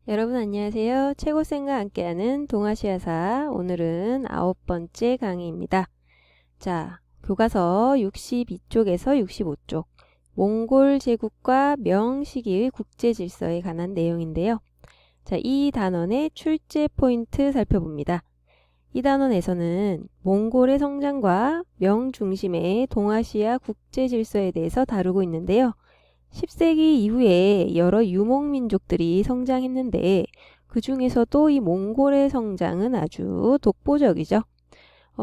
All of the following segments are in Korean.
여러분 안녕하세요. 최고쌤과 함께하는 동아시아사 오늘은 9번째 강의입니다. 자, 교과서 62쪽에서 65쪽 몽골 제국과 명시기의 국제 질서에 관한 내용인데요. 자, 이 단원의 출제 포인트 살펴봅니다. 이 단원에서는 몽골의 성장과 명 중심의 동아시아 국제 질서에 대해서 다루고 있는데요. 10세기 이후에 여러 유목민족들이 성장했는데 그 중에서도 이 몽골의 성장은 아주 독보적이죠.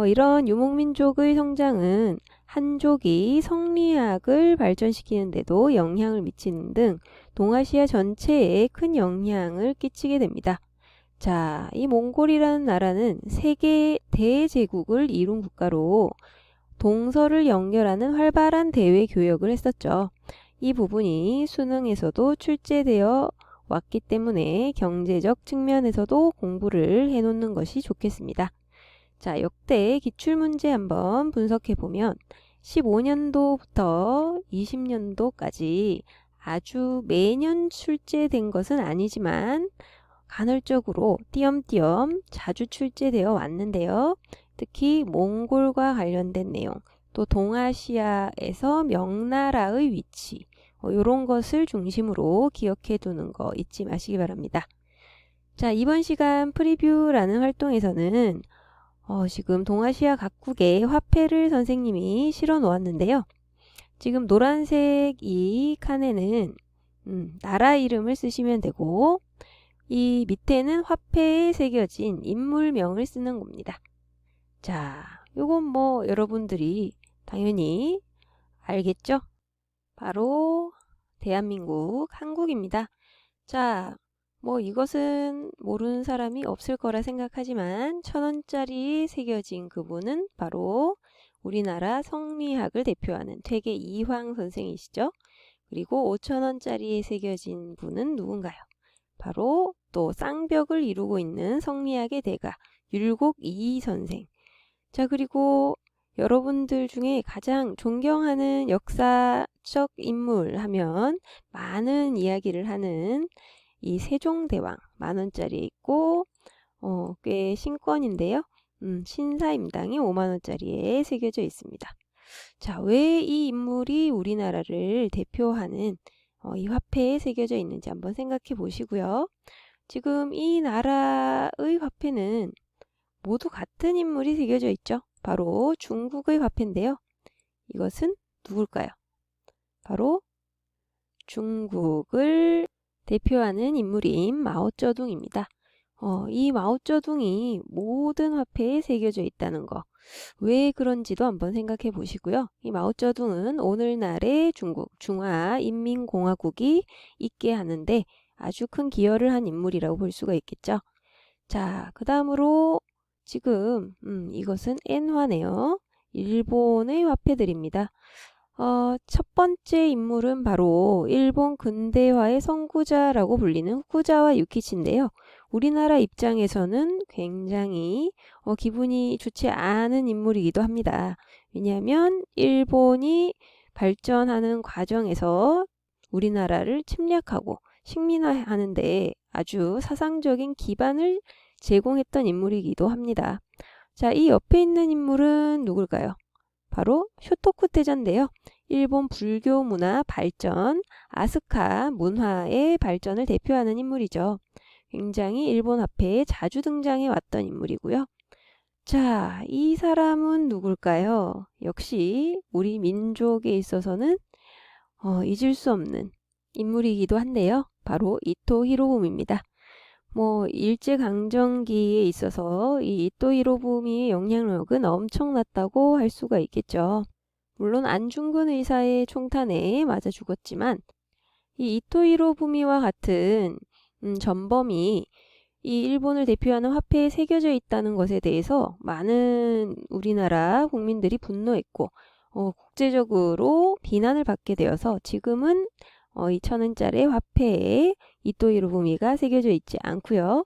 이런 유목민족의 성장은 한족이 성리학을 발전시키는 데도 영향을 미치는 등 동아시아 전체에 큰 영향을 끼치게 됩니다. 자, 이 몽골이라는 나라는 세계 대제국을 이룬 국가로 동서를 연결하는 활발한 대외 교역을 했었죠. 이 부분이 수능에서도 출제되어 왔기 때문에 경제적 측면에서도 공부를 해놓는 것이 좋겠습니다. 자, 역대 기출문제 한번 분석해보면 15년도부터 20년도까지 아주 매년 출제된 것은 아니지만 간헐적으로 띄엄띄엄 자주 출제되어 왔는데요. 특히 몽골과 관련된 내용, 또 동아시아에서 명나라의 위치, 이런 것을 중심으로 기억해 두는 거 잊지 마시기 바랍니다. 자, 이번 시간 프리뷰라는 활동에서는 지금 동아시아 각국의 화폐를 선생님이 실어 놓았는데요. 지금 노란색 이 칸에는 나라 이름을 쓰시면 되고 이 밑에는 화폐에 새겨진 인물명을 쓰는 겁니다. 자, 요건 뭐 여러분들이 당연히 알겠죠? 바로 대한민국, 한국입니다. 자, 뭐 이것은 모르는 사람이 없을 거라 생각하지만 1000원짜리에 새겨진 그분은 바로 우리나라 성리학을 대표하는 퇴계 이황 선생이시죠. 그리고 5000원짜리에 새겨진 분은 누군가요? 바로 또 쌍벽을 이루고 있는 성리학의 대가 율곡 이이 선생. 자, 그리고 여러분들 중에 가장 존경하는 역사적 인물 하면 많은 이야기를 하는 이 세종대왕 만원짜리에 있고 꽤 신권인데요. 신사임당이 5만원짜리에 새겨져 있습니다. 자, 왜 이 인물이 우리나라를 대표하는 이 화폐에 새겨져 있는지 한번 생각해 보시고요. 지금 이 나라의 화폐는 모두 같은 인물이 새겨져 있죠. 바로 중국의 화폐인데요. 이것은 누굴까요? 바로 중국을 대표하는 인물인 마오쩌둥입니다. 이 마오쩌둥이 모든 화폐에 새겨져 있다는 거. 왜 그런지도 한번 생각해 보시고요. 이 마오쩌둥은 오늘날의 중국, 중화인민공화국이 있게 하는데 아주 큰 기여를 한 인물이라고 볼 수가 있겠죠. 자, 그 다음으로 지금 이것은 엔화네요. 일본의 화폐들입니다. 첫 번째 인물은 바로 일본 근대화의 선구자라고 불리는 후쿠자와 유키치인데요. 우리나라 입장에서는 굉장히 기분이 좋지 않은 인물이기도 합니다. 왜냐하면 일본이 발전하는 과정에서 우리나라를 침략하고 식민화하는데 아주 사상적인 기반을 제공했던 인물이기도 합니다. 자, 이 옆에 있는 인물은 누굴까요? 바로 쇼토쿠 태자인데요. 일본 불교 문화 발전, 아스카 문화의 발전을 대표하는 인물이죠. 굉장히 일본 화폐에 자주 등장해 왔던 인물이고요. 자, 이 사람은 누굴까요? 역시 우리 민족에 있어서는 잊을 수 없는 인물이기도 한데요. 바로 이토 히로부미입니다. 뭐 일제강점기에 있어서 이 이토 히로부미의 영향력은 엄청났다고 할 수가 있겠죠. 물론 안중근 의사의 총탄에 맞아 죽었지만 이 이토 히로부미와 같은 전범이 이 일본을 대표하는 화폐에 새겨져 있다는 것에 대해서 많은 우리나라 국민들이 분노했고 국제적으로 비난을 받게 되어서 지금은 2,000원짜리 화폐에 이토 히로부미가 새겨져 있지 않고요.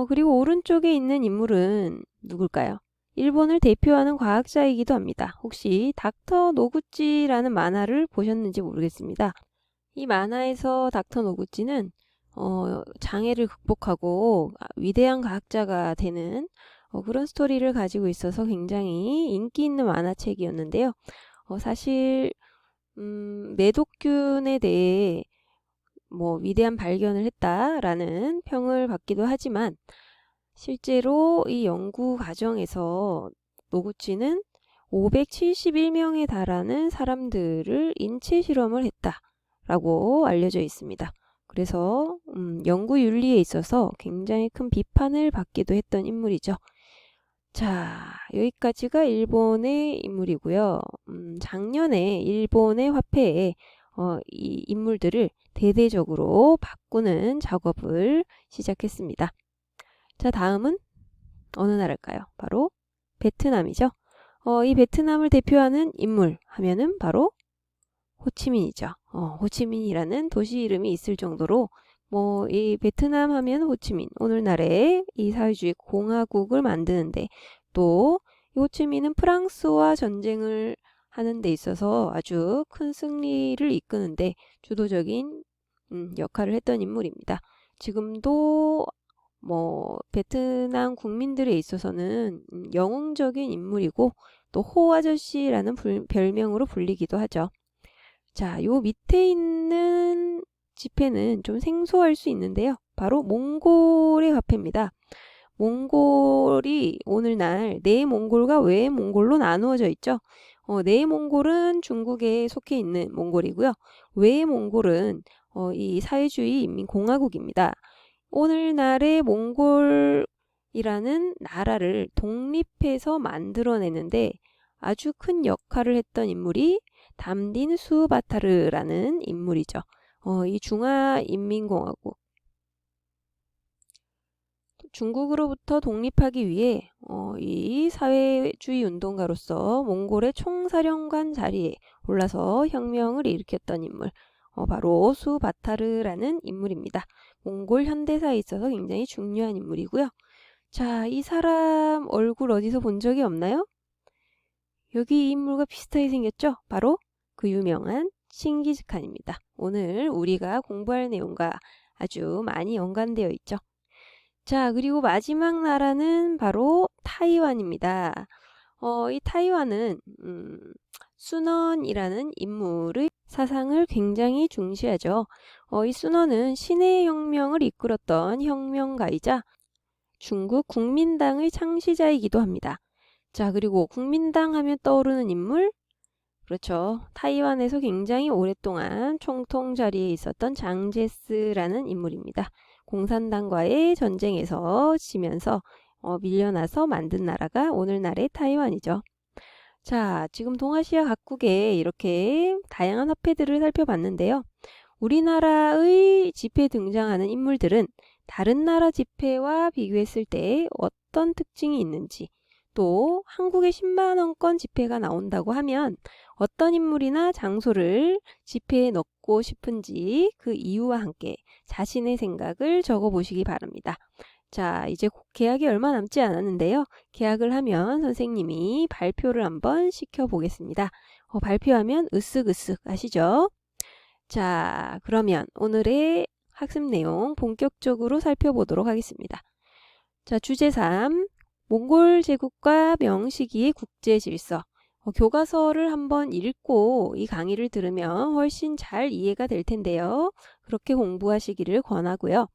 그리고 오른쪽에 있는 인물은 누굴까요? 일본을 대표하는 과학자이기도 합니다. 혹시 닥터 노구찌라는 만화를 보셨는지 모르겠습니다. 이 만화에서 닥터 노구찌는 장애를 극복하고 위대한 과학자가 되는 그런 스토리를 가지고 있어서 굉장히 인기 있는 만화책이었는데요. 사실 매독균에 대해 위대한 발견을 했다라는 평을 받기도 하지만 실제로 이 연구 과정에서 노구치는 571명에 달하는 사람들을 인체 실험을 했다라고 알려져 있습니다. 그래서 연구 윤리에 있어서 굉장히 큰 비판을 받기도 했던 인물이죠. 자, 여기까지가 일본의 인물이고요. 작년에 일본의 화폐에 이 인물들을 대대적으로 바꾸는 작업을 시작했습니다. 자, 다음은 어느 나라일까요? 바로 베트남이죠. 이 베트남을 대표하는 인물 하면은 바로 호치민이죠. 호치민이라는 도시 이름이 있을 정도로 이 베트남 하면 호치민, 오늘날의 이 사회주의 공화국을 만드는데 또 이 호치민은 프랑스와 전쟁을 하는 데 있어서 아주 큰 승리를 이끄는데 주도적인 역할을 했던 인물입니다. 지금도 베트남 국민들에 있어서는 영웅적인 인물이고 또 호 아저씨라는 별명으로 불리기도 하죠. 자, 요 밑에 있는 지폐는 좀 생소할 수 있는데요. 바로 몽골의 화폐입니다. 몽골이 오늘날 내몽골과 외몽골로 나누어져 있죠. 내몽골은 중국에 속해 있는 몽골이고요. 외몽골은 이 사회주의 인민공화국입니다. 오늘날의 몽골이라는 나라를 독립해서 만들어내는데 아주 큰 역할을 했던 인물이 담딘 수바타르라는 인물이죠. 이 중화인민공화국 중국으로부터 독립하기 위해 이 사회주의 운동가로서 몽골의 총사령관 자리에 올라서 혁명을 일으켰던 인물 바로 수바타르라는 인물입니다. 몽골 현대사에 있어서 굉장히 중요한 인물이고요. 자, 이 사람 얼굴 어디서 본 적이 없나요? 여기 이 인물과 비슷하게 생겼죠? 바로 그 유명한 칭기즈칸입니다. 오늘 우리가 공부할 내용과 아주 많이 연관되어 있죠. 자, 그리고 마지막 나라는 바로 타이완입니다. 이 타이완은 순원이라는 인물의 사상을 굉장히 중시하죠. 이 순원은 신의 혁명을 이끌었던 혁명가이자 중국 국민당의 창시자이기도 합니다. 자, 그리고 국민당 하면 떠오르는 인물? 그렇죠. 타이완에서 굉장히 오랫동안 총통 자리에 있었던 장제스라는 인물입니다. 공산당과의 전쟁에서 지면서 밀려나서 만든 나라가 오늘날의 타이완이죠. 자, 지금 동아시아 각국에 이렇게 다양한 화폐들을 살펴봤는데요. 우리나라의 지폐에 등장하는 인물들은 다른 나라 지폐와 비교했을 때 어떤 특징이 있는지, 또 한국의 10만원권 지폐가 나온다고 하면 어떤 인물이나 장소를 지폐에 넣고 싶은지 그 이유와 함께 자신의 생각을 적어보시기 바랍니다. 자, 이제 개학이 얼마 남지 않았는데요. 개학을 하면 선생님이 발표를 한번 시켜보겠습니다. 발표하면 으쓱으쓱 아시죠? 자, 그러면 오늘의 학습 내용 본격적으로 살펴보도록 하겠습니다. 자, 주제 3. 몽골 제국과 명시기의 국제 질서. 교과서를 한번 읽고 이 강의를 들으면 훨씬 잘 이해가 될 텐데요. 그렇게 공부하시기를 권하고요.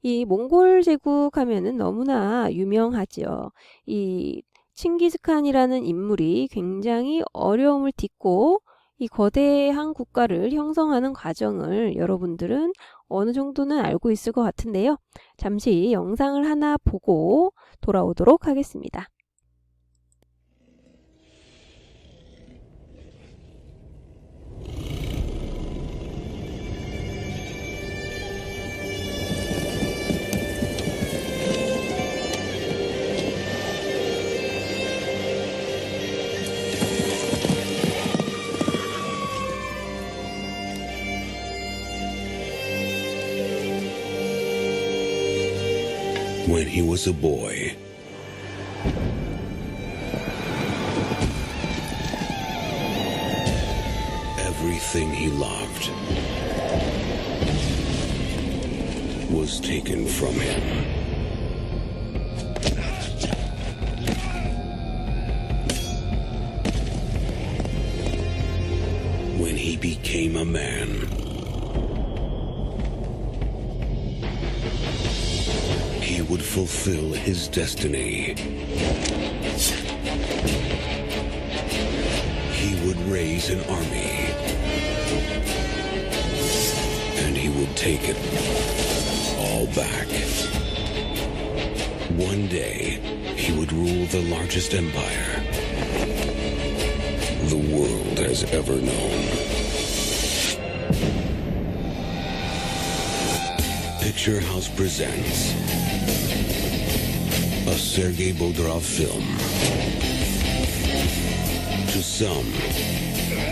이 몽골 제국 하면은 너무나 유명하죠. 이 칭기즈칸이라는 인물이 굉장히 어려움을 딛고 이 거대한 국가를 형성하는 과정을 여러분들은 어느 정도는 알고 있을 것 같은데요. 잠시 영상을 하나 보고 돌아오도록 하겠습니다. When he was a boy, everything he loved was taken from him. When he became a man, he would fulfill his destiny. He would raise an army, and he would take it all back. One day, he would rule the largest empire the world has ever known. Picture House presents a Sergei Bodrov film. To some,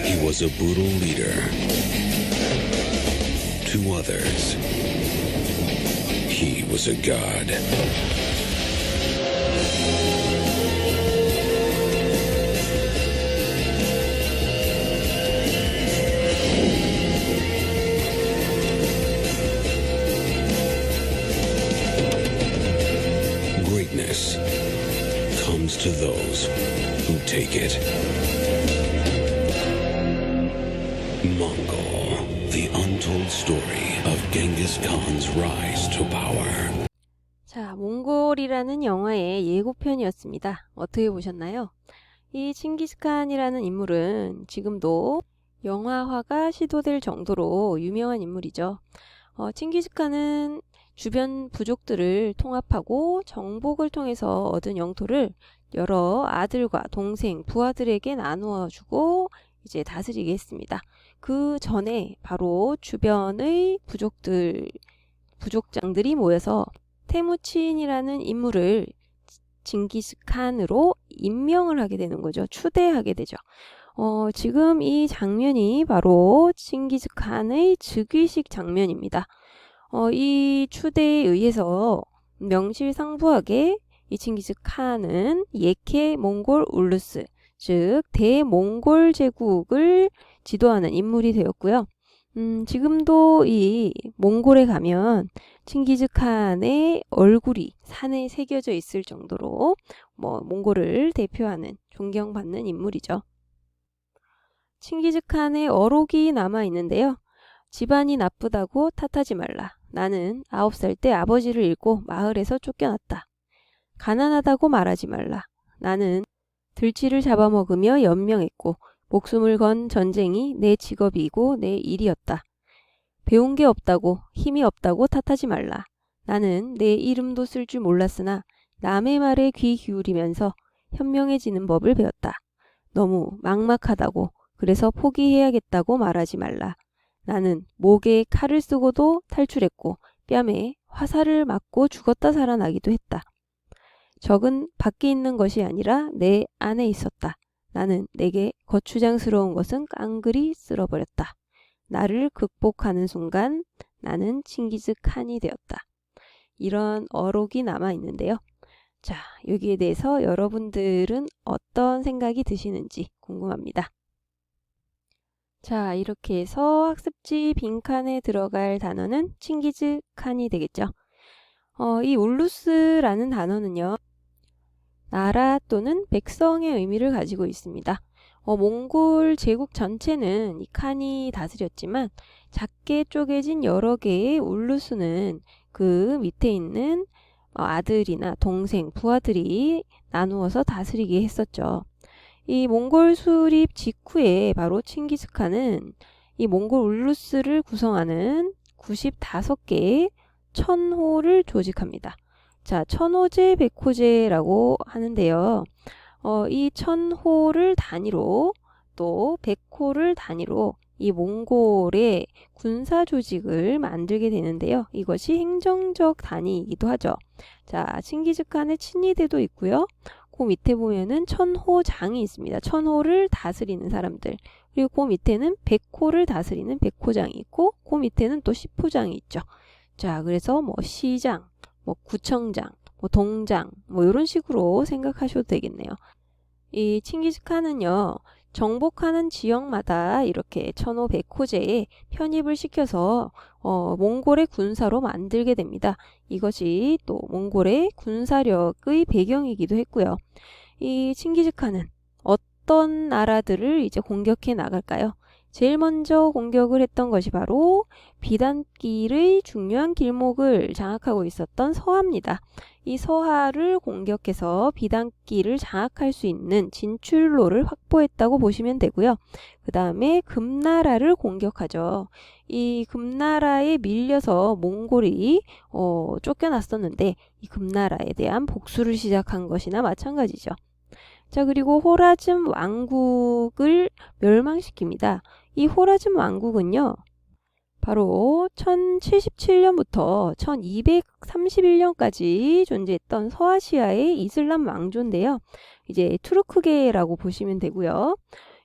he was a brutal leader. To others, he was a god. Greatness comes to those who take it. Mongol, the untold story of Genghis Khan's rise to power. 자, 몽골이라는 영화의 예고편이었습니다. 어떻게 보셨나요? 이 칭기스칸이라는 인물은 지금도 영화화가 시도될 정도로 유명한 인물이죠. 칭기스칸은 주변 부족들을 통합하고 정복을 통해서 얻은 영토를 여러 아들과 동생, 부하들에게 나누어 주고 이제 다스리게 했습니다. 그 전에 바로 주변의 부족장들이 모여서 테무친이라는 인물을 징기스칸으로 임명을 하게 되는 거죠. 추대하게 되죠. 지금 이 장면이 바로 칭기스칸의 즉위식 장면입니다. 이 추대에 의해서 명실상부하게 이 칭기스칸은 예케 몽골 울루스, 즉 대몽골 제국을 지도하는 인물이 되었고요. 지금도 이 몽골에 가면 칭기즈칸의 얼굴이 산에 새겨져 있을 정도로 몽골을 대표하는 존경받는 인물이죠. 칭기즈칸의 어록이 남아 있는데요. 집안이 나쁘다고 탓하지 말라. 나는 9살 때 아버지를 잃고 마을에서 쫓겨났다. 가난하다고 말하지 말라. 나는 들쥐를 잡아먹으며 연명했고 목숨을 건 전쟁이 내 직업이고 내 일이었다. 배운 게 없다고 힘이 없다고 탓하지 말라. 나는 내 이름도 쓸 줄 몰랐으나 남의 말에 귀 기울이면서 현명해지는 법을 배웠다. 너무 막막하다고 그래서 포기해야겠다고 말하지 말라. 나는 목에 칼을 쓰고도 탈출했고 뺨에 화살을 맞고 죽었다 살아나기도 했다. 적은 밖에 있는 것이 아니라 내 안에 있었다. 나는 내게 거추장스러운 것은 깡그리 쓸어버렸다. 나를 극복하는 순간 나는 칭기즈칸이 되었다. 이런 어록이 남아 있는데요. 자, 여기에 대해서 여러분들은 어떤 생각이 드시는지 궁금합니다. 자, 이렇게 해서 학습지 빈칸에 들어갈 단어는 칭기즈칸이 되겠죠. 이 울루스라는 단어는요. 나라 또는 백성의 의미를 가지고 있습니다. 몽골 제국 전체는 이 칸이 다스렸지만 작게 쪼개진 여러 개의 울루스는 그 밑에 있는 아들이나 동생, 부하들이 나누어서 다스리게 했었죠. 이 몽골 수립 직후에 바로 칭기스칸은 이 몽골 울루스를 구성하는 95개의 천호를 조직합니다. 자, 천호제, 백호제라고 하는데요. 이 천호를 단위로 또 백호를 단위로 이 몽골의 군사 조직을 만들게 되는데요. 이것이 행정적 단위이기도 하죠. 자, 칭기즈칸의 친위대도 있고요. 그 밑에 보면은 천호장이 있습니다. 천호를 다스리는 사람들. 그리고 그 밑에는 백호를 다스리는 백호장이 있고 그 밑에는 또 십호장이 있죠. 자, 그래서 시장, 구청장, 동장 이런 식으로 생각하셔도 되겠네요. 이 칭기즈칸은요. 정복하는 지역마다 이렇게 1500호제에 편입을 시켜서 몽골의 군사로 만들게 됩니다. 이것이 또 몽골의 군사력의 배경이기도 했고요. 이 칭기즈칸은 어떤 나라들을 이제 공격해 나갈까요? 제일 먼저 공격을 했던 것이 바로 비단길의 중요한 길목을 장악하고 있었던 서하입니다. 이 서하를 공격해서 비단길을 장악할 수 있는 진출로를 확보했다고 보시면 되고요. 그 다음에 금나라를 공격하죠. 이 금나라에 밀려서 몽골이 쫓겨났었는데 이 금나라에 대한 복수를 시작한 것이나 마찬가지죠. 자, 그리고 호라즘 왕국을 멸망시킵니다. 이 호라즘 왕국은요, 바로 1077년부터 1231년까지 존재했던 서아시아의 이슬람 왕조인데요. 이제 투르크계라고 보시면 되고요.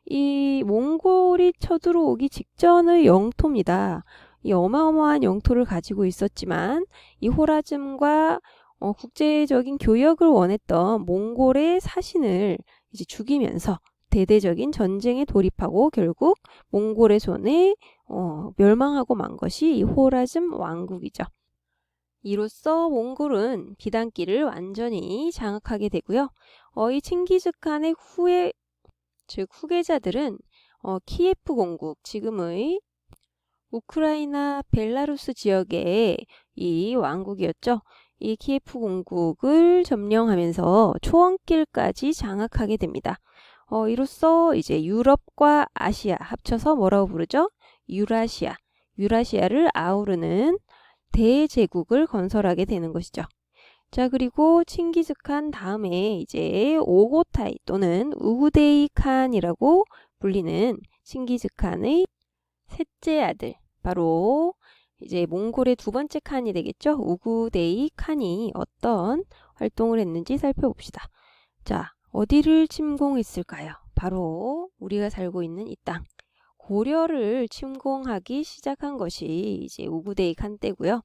이 몽골이 쳐들어오기 직전의 영토입니다. 이 어마어마한 영토를 가지고 있었지만 이 호라즘과 국제적인 교역을 원했던 몽골의 사신을 이제 죽이면서 대대적인 전쟁에 돌입하고 결국 몽골의 손에 멸망하고 만 것이 이 호라즘 왕국이죠. 이로써 몽골은 비단길을 완전히 장악하게 되고요. 이 칭기즈칸의 후계자들은 키예프 공국, 지금의 우크라이나 벨라루스 지역의 이 왕국이었죠. 이 키예프 공국을 점령하면서 초원길까지 장악하게 됩니다. 이로써 이제 유럽과 아시아 합쳐서 뭐라고 부르죠? 유라시아. 유라시아를 아우르는 대제국을 건설하게 되는 것이죠. 자, 그리고 칭기즈칸 다음에 이제 오고타이 또는 우구데이 칸이라고 불리는 칭기즈칸의 셋째 아들, 바로 이제 몽골의 두 번째 칸이 되겠죠. 우구데이 칸이 어떤 활동을 했는지 살펴봅시다. 자, 어디를 침공했을까요? 바로 우리가 살고 있는 이 땅, 고려를 침공하기 시작한 것이 이제 우구데이 칸 때고요.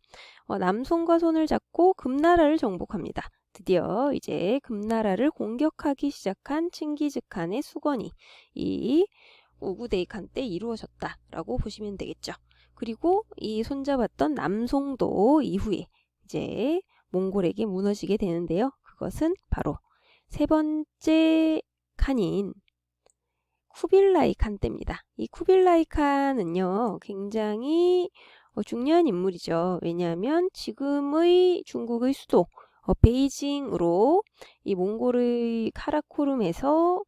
남손과 손을 잡고 금나라를 정복합니다. 드디어 이제 금나라를 공격하기 시작한 칭기즈칸의 수건이 이 우구데이 칸 때 이루어졌다라고 보시면 되겠죠. 그리고 이 손잡았던 남송도 이후에 이제 몽골에게 무너지게 되는데요. 그것은 바로 세 번째 칸인 쿠빌라이 칸 때입니다. 이 쿠빌라이 칸은요, 굉장히 중요한 인물이죠. 왜냐하면 지금의 중국의 수도 베이징으로 이 몽골의 카라코름에서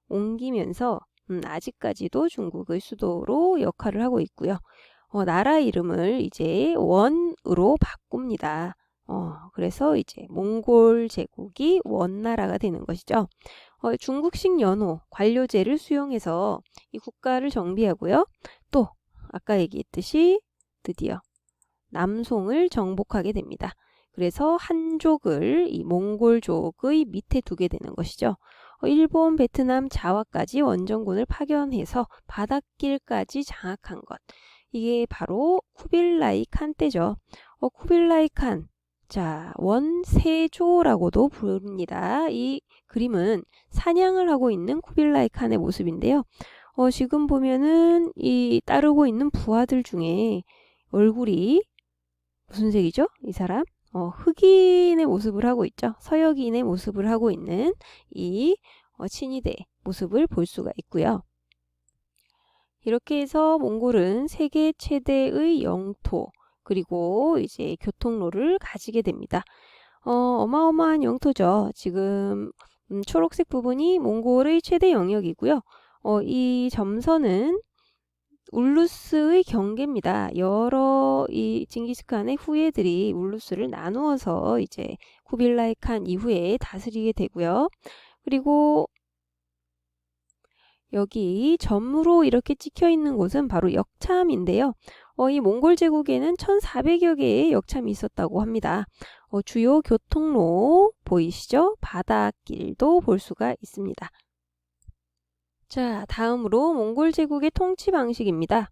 옮기면서 아직까지도 중국의 수도로 역할을 하고 있고요. 나라 이름을 이제 원으로 바꿉니다. 그래서 이제 몽골 제국이 원나라가 되는 것이죠. 중국식 연호, 관료제를 수용해서 이 국가를 정비하고요. 또 아까 얘기했듯이 드디어 남송을 정복하게 됩니다. 그래서 한족을 이 몽골족의 밑에 두게 되는 것이죠. 일본, 베트남, 자와까지 원정군을 파견해서 바닷길까지 장악한 것. 이게 바로 쿠빌라이 칸 때죠. 쿠빌라이 칸. 자, 원세조라고도 부릅니다. 이 그림은 사냥을 하고 있는 쿠빌라이 칸의 모습인데요. 지금 보면은 이 따르고 있는 부하들 중에 얼굴이 무슨 색이죠? 이 사람? 흑인의 모습을 하고 있죠. 서역인의 모습을 하고 있는 이 친위대 모습을 볼 수가 있고요. 이렇게 해서 몽골은 세계 최대의 영토 그리고 이제 교통로를 가지게 됩니다. 어마어마한 영토죠. 지금 초록색 부분이 몽골의 최대 영역이고요. 이 점선은 울루스의 경계입니다. 여러 이 징기스칸의 후예들이 울루스를 나누어서 이제 쿠빌라이 칸 이후에 다스리게 되고요. 그리고 여기 점으로 이렇게 찍혀 있는 곳은 바로 역참인데요. 이 몽골 제국에는 1400여 개의 역참이 있었다고 합니다. 주요 교통로 보이시죠? 바닷길도 볼 수가 있습니다. 자, 다음으로 몽골 제국의 통치 방식입니다.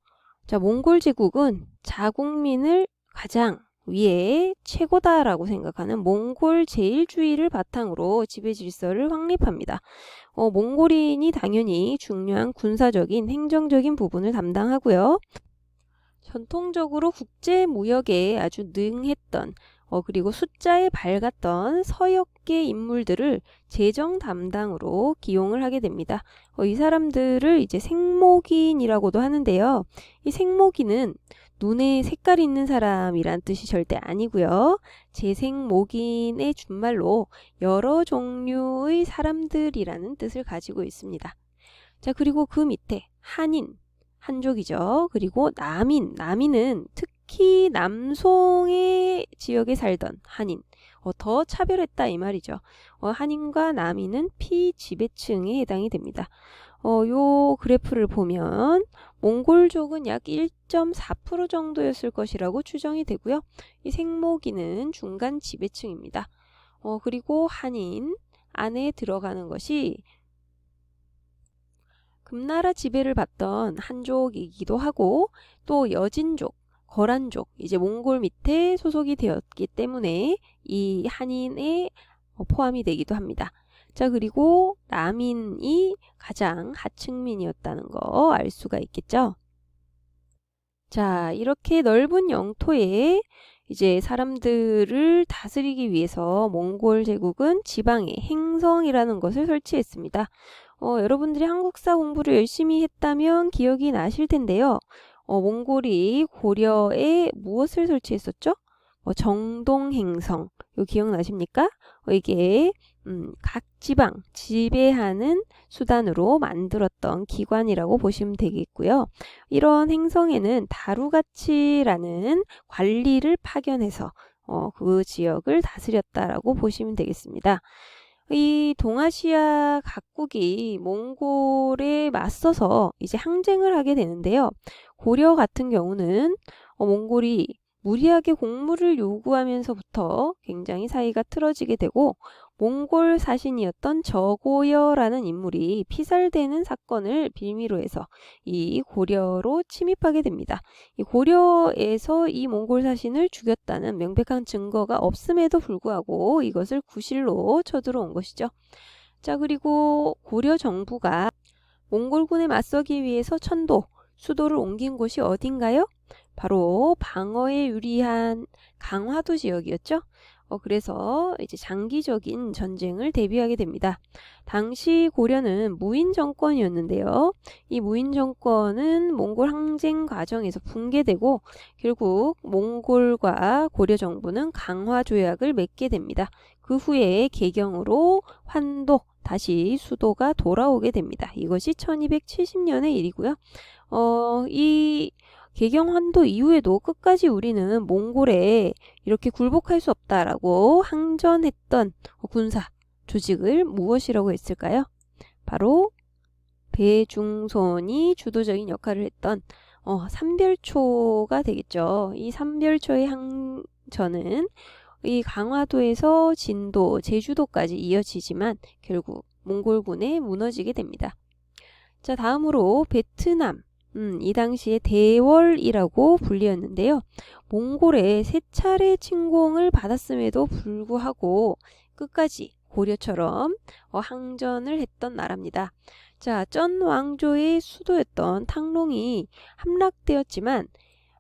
자, 몽골 제국은 자국민을 가장 위에 최고다라고 생각하는 몽골 제일주의를 바탕으로 지배 질서를 확립합니다. 몽골인이 당연히 중요한 군사적인 행정적인 부분을 담당하고요. 전통적으로 국제 무역에 아주 능했던 그리고 숫자에 밝았던 서역계 인물들을 재정 담당으로 기용을 하게 됩니다. 이 사람들을 이제 생목인이라고도 하는데요. 이 생목인은 눈에 색깔 있는 사람이란 뜻이 절대 아니고요. 재생목인의 준말로 여러 종류의 사람들이라는 뜻을 가지고 있습니다. 자, 그리고 그 밑에 한인, 한족이죠. 그리고 남인은 특히 남송의 지역에 살던 한인, 더 차별했다 이 말이죠. 한인과 남인은 피지배층에 해당이 됩니다. 요 그래프를 보면 몽골족은 약 1.4% 정도였을 것이라고 추정이 되고요. 이 생목인은 중간 지배층입니다. 그리고 한인 안에 들어가는 것이 금나라 지배를 받던 한족이기도 하고 또 여진족, 거란족, 이제 몽골 밑에 소속이 되었기 때문에 이 한인에 포함이 되기도 합니다. 자, 그리고 남인이 가장 하층민이었다는 거 알 수가 있겠죠. 자, 이렇게 넓은 영토에 이제 사람들을 다스리기 위해서 몽골 제국은 지방에 행성이라는 것을 설치했습니다. 여러분들이 한국사 공부를 열심히 했다면 기억이 나실 텐데요. 몽골이 고려에 무엇을 설치했었죠? 정동행성. 이거 기억나십니까? 이게 각 지방 지배하는 수단으로 만들었던 기관이라고 보시면 되겠고요. 이런 행성에는 다루가치라는 관리를 파견해서 그 지역을 다스렸다라고 보시면 되겠습니다. 이 동아시아 각국이 몽골에 맞서서 이제 항쟁을 하게 되는데요. 고려 같은 경우는 몽골이 무리하게 공물을 요구하면서부터 굉장히 사이가 틀어지게 되고 몽골 사신이었던 저고여라는 인물이 피살되는 사건을 빌미로 해서 이 고려로 침입하게 됩니다. 이 고려에서 이 몽골 사신을 죽였다는 명백한 증거가 없음에도 불구하고 이것을 구실로 쳐들어온 것이죠. 자, 그리고 고려 정부가 몽골군에 맞서기 위해서 천도, 수도를 옮긴 곳이 어딘가요? 바로 방어에 유리한 강화도 지역이었죠. 그래서 이제 장기적인 전쟁을 대비하게 됩니다. 당시 고려는 무인 정권이었는데요. 이 무인 정권은 몽골 항쟁 과정에서 붕괴되고 결국 몽골과 고려 정부는 강화 조약을 맺게 됩니다. 그 후에 개경으로 환도, 다시 수도가 돌아오게 됩니다. 이것이 1270년의 일이고요. 이 개경환도 이후에도 끝까지 우리는 몽골에 이렇게 굴복할 수 없다라고 항전했던 군사 조직을 무엇이라고 했을까요? 바로 배중손이 주도적인 역할을 했던 삼별초가 되겠죠. 이 삼별초의 항전은 이 강화도에서 진도, 제주도까지 이어지지만 결국 몽골군에 무너지게 됩니다. 자, 다음으로 베트남. 이 당시에 대월이라고 불리었는데요. 몽골에 3차례 침공을 받았음에도 불구하고 끝까지 고려처럼 항전을 했던 나라입니다. 자, 쩐 왕조의 수도였던 탕롱이 함락되었지만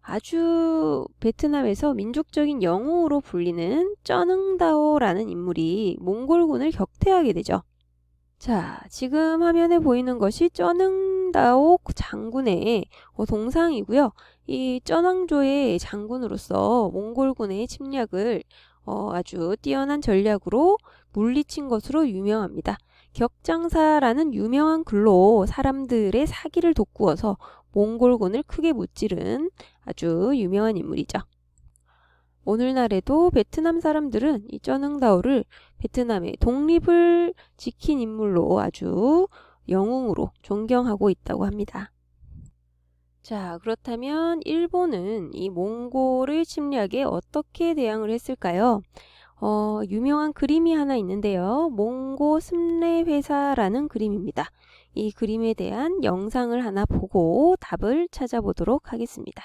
아주 베트남에서 민족적인 영웅으로 불리는 쩌능다오라는 인물이 몽골군을 격퇴하게 되죠. 자, 지금 화면에 보이는 것이 쩌능다오 장군의 동상이고요. 이 쩌낭조의 장군으로서 몽골군의 침략을 아주 뛰어난 전략으로 물리친 것으로 유명합니다. 격장사라는 유명한 글로 사람들의 사기를 돋구어서 몽골군을 크게 무찌른 아주 유명한 인물이죠. 오늘날에도 베트남 사람들은 이 쩌능다오를 베트남의 독립을 지킨 인물로 아주 영웅으로 존경하고 있다고 합니다. 자, 그렇다면 일본은 이 몽골의 침략에 어떻게 대항을 했을까요? 유명한 그림이 하나 있는데요. 몽고 습례회사라는 그림입니다. 이 그림에 대한 영상을 하나 보고 답을 찾아보도록 하겠습니다.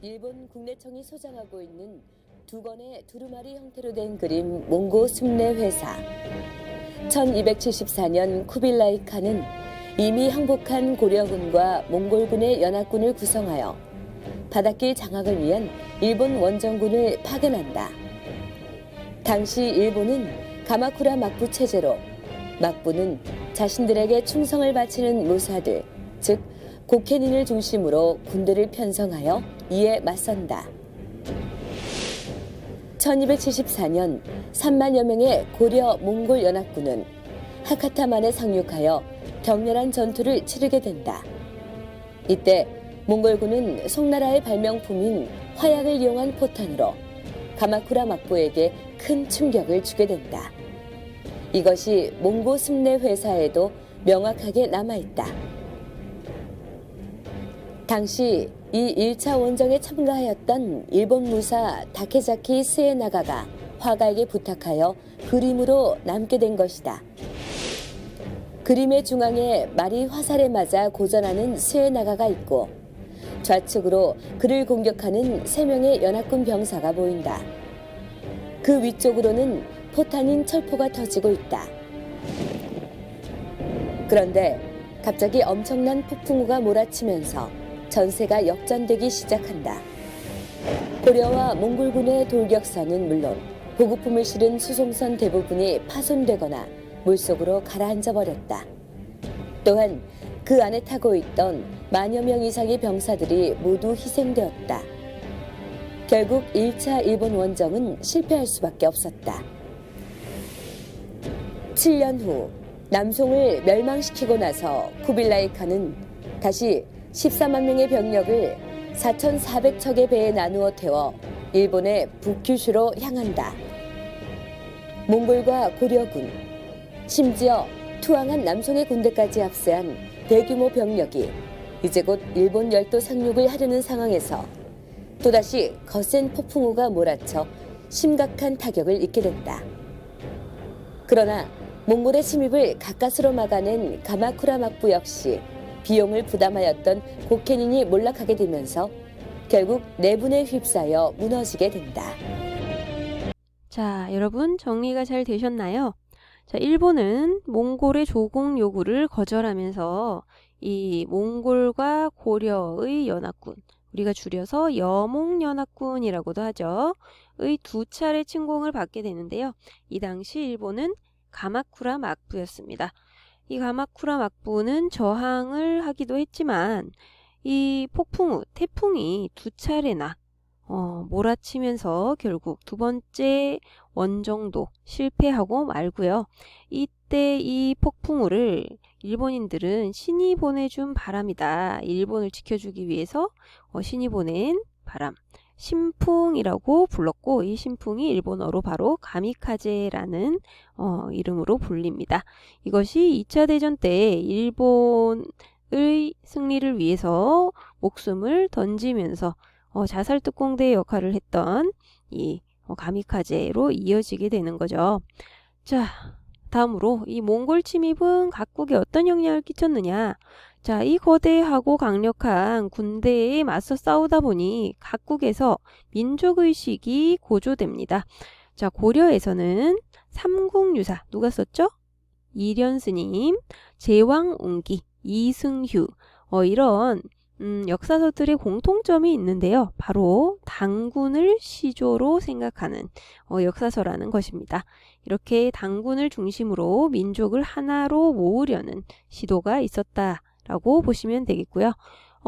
일본 국내청이 소장하고 있는 두 권의 두루마리 형태로 된 그림 몽고 숭례 회사. 1274년 쿠빌라이 칸은 이미 항복한 고려군과 몽골군의 연합군을 구성하여 바닷길 장악을 위한 일본 원정군을 파견한다. 당시 일본은 가마쿠라 막부 체제로 막부는 자신들에게 충성을 바치는 무사들, 즉 고케닌을 중심으로 군대를 편성하여 이에 맞선다. 1274년 3만여 명의 고려 몽골 연합군은 하카타만에 상륙하여 격렬한 전투를 치르게 된다. 이때 몽골군은 송나라의 발명품인 화약을 이용한 포탄으로 가마쿠라 막부에게 큰 충격을 주게 된다. 이것이 몽고 숭례 회사에도 명확하게 남아있다. 당시 이 1차 원정에 참가하였던 일본 무사 다케자키 스에나가가 화가에게 부탁하여 그림으로 남게 된 것이다. 그림의 중앙에 말이 화살에 맞아 고전하는 스에나가가 있고 좌측으로 그를 공격하는 3명의 연합군 병사가 보인다. 그 위쪽으로는 포탄인 철포가 터지고 있다. 그런데 갑자기 엄청난 폭풍우가 몰아치면서 전세가 역전되기 시작한다. 고려와 몽골군의 돌격선은 물론 보급품을 실은 수송선 대부분이 파손되거나 물속으로 가라앉아 버렸다. 또한 그 안에 타고 있던 만여 명 이상의 병사들이 모두 희생되었다. 결국 1차 일본 원정은 실패할 수밖에 없었다. 7년 후 남송을 멸망시키고 나서 쿠빌라이 칸은 다시 14만 명의 병력을 4,400척의 배에 나누어 태워 일본의 북큐슈로 향한다. 몽골과 고려군, 심지어 투항한 남송의 군대까지 합세한 대규모 병력이 이제 곧 일본 열도 상륙을 하려는 상황에서 또다시 거센 폭풍우가 몰아쳐 심각한 타격을 입게 된다. 그러나 몽골의 침입을 가까스로 막아낸 가마쿠라 막부 역시 비용을 부담하였던 고케닌이 몰락하게 되면서 결국 내분에 휩싸여 무너지게 된다. 자, 여러분 정리가 잘 되셨나요? 자, 일본은 몽골의 조공 요구를 거절하면서 이 몽골과 고려의 연합군, 우리가 줄여서 여몽연합군이라고도 하죠. 의 두 차례 침공을 받게 되는데요. 이 당시 일본은 가마쿠라 막부였습니다. 이 가마쿠라 막부는 저항을 하기도 했지만 이 폭풍우, 태풍이 두 차례나 몰아치면서 결국 두 번째 원정도 실패하고 말고요. 이때 이 폭풍우를 일본인들은 신이 보내준 바람이다. 일본을 지켜주기 위해서 신이 보낸 바람, 신풍이라고 불렀고 이 신풍이 일본어로 바로 가미카제라는 이름으로 불립니다. 이것이 2차 대전 때 일본의 승리를 위해서 목숨을 던지면서 자살 특공대의 역할을 했던 이 가미카제로 이어지게 되는 거죠. 자, 다음으로 이 몽골 침입은 각국에 어떤 영향을 끼쳤느냐? 자, 이 거대하고 강력한 군대에 맞서 싸우다 보니 각국에서 민족의식이 고조됩니다. 자, 고려에서는 삼국유사 누가 썼죠? 이련스님, 제왕운기, 이승휴 이런 역사서들의 공통점이 있는데요. 바로 당군을 시조로 생각하는 역사서라는 것입니다. 이렇게 당군을 중심으로 민족을 하나로 모으려는 시도가 있었다라고 보시면 되겠고요.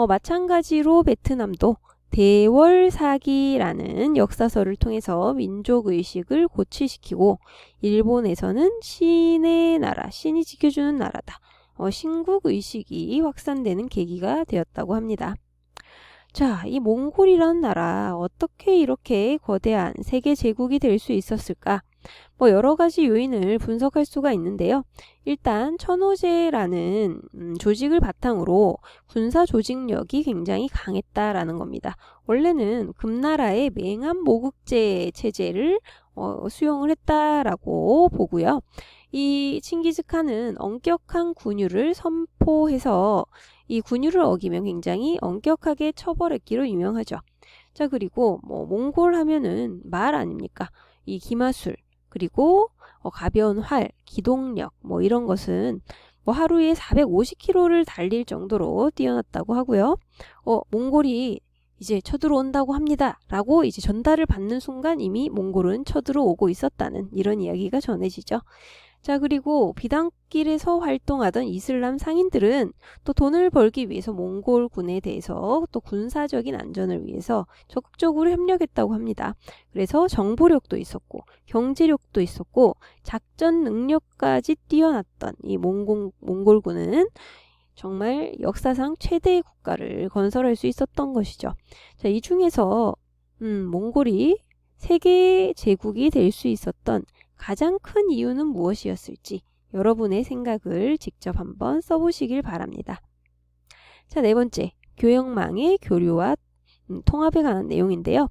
마찬가지로 베트남도 대월사기라는 역사서를 통해서 민족의식을 고취시키고 일본에서는 신의 나라, 신이 지켜주는 나라다. 신국의식이 확산되는 계기가 되었다고 합니다. 자, 이 몽골이라는 나라 어떻게 이렇게 거대한 세계 제국이 될 수 있었을까? 여러 가지 요인을 분석할 수가 있는데요. 일단 천호제라는 조직을 바탕으로 군사 조직력이 굉장히 강했다라는 겁니다. 원래는 금나라의 맹암모국제 체제를 수용을 했다라고 보고요. 이 칭기즈칸은 엄격한 군유를 선포해서 이 군유를 어기면 굉장히 엄격하게 처벌했기로 유명하죠. 자, 그리고 뭐 몽골 하면은 말 아닙니까? 이 기마술, 그리고 가벼운 활, 기동력 뭐 이런 것은 뭐 하루에 450km를 달릴 정도로 뛰어났다고 하고요. 몽골이 이제 쳐들어온다고 합니다. 라고 이제 전달을 받는 순간 이미 몽골은 쳐들어오고 있었다는 이런 이야기가 전해지죠. 자, 그리고 비단길에서 활동하던 이슬람 상인들은 또 돈을 벌기 위해서 몽골군에 대해서 또 군사적인 안전을 위해서 적극적으로 협력했다고 합니다. 그래서 정보력도 있었고 경제력도 있었고 작전 능력까지 뛰어났던 이 몽골군은 정말 역사상 최대의 국가를 건설할 수 있었던 것이죠. 자, 이 중에서 몽골이 세계 제국이 될 수 있었던 가장 큰 이유는 무엇이었을지 여러분의 생각을 직접 한번 써보시길 바랍니다. 자, 네 번째, 교역망의 교류와 통합에 관한 내용인데요.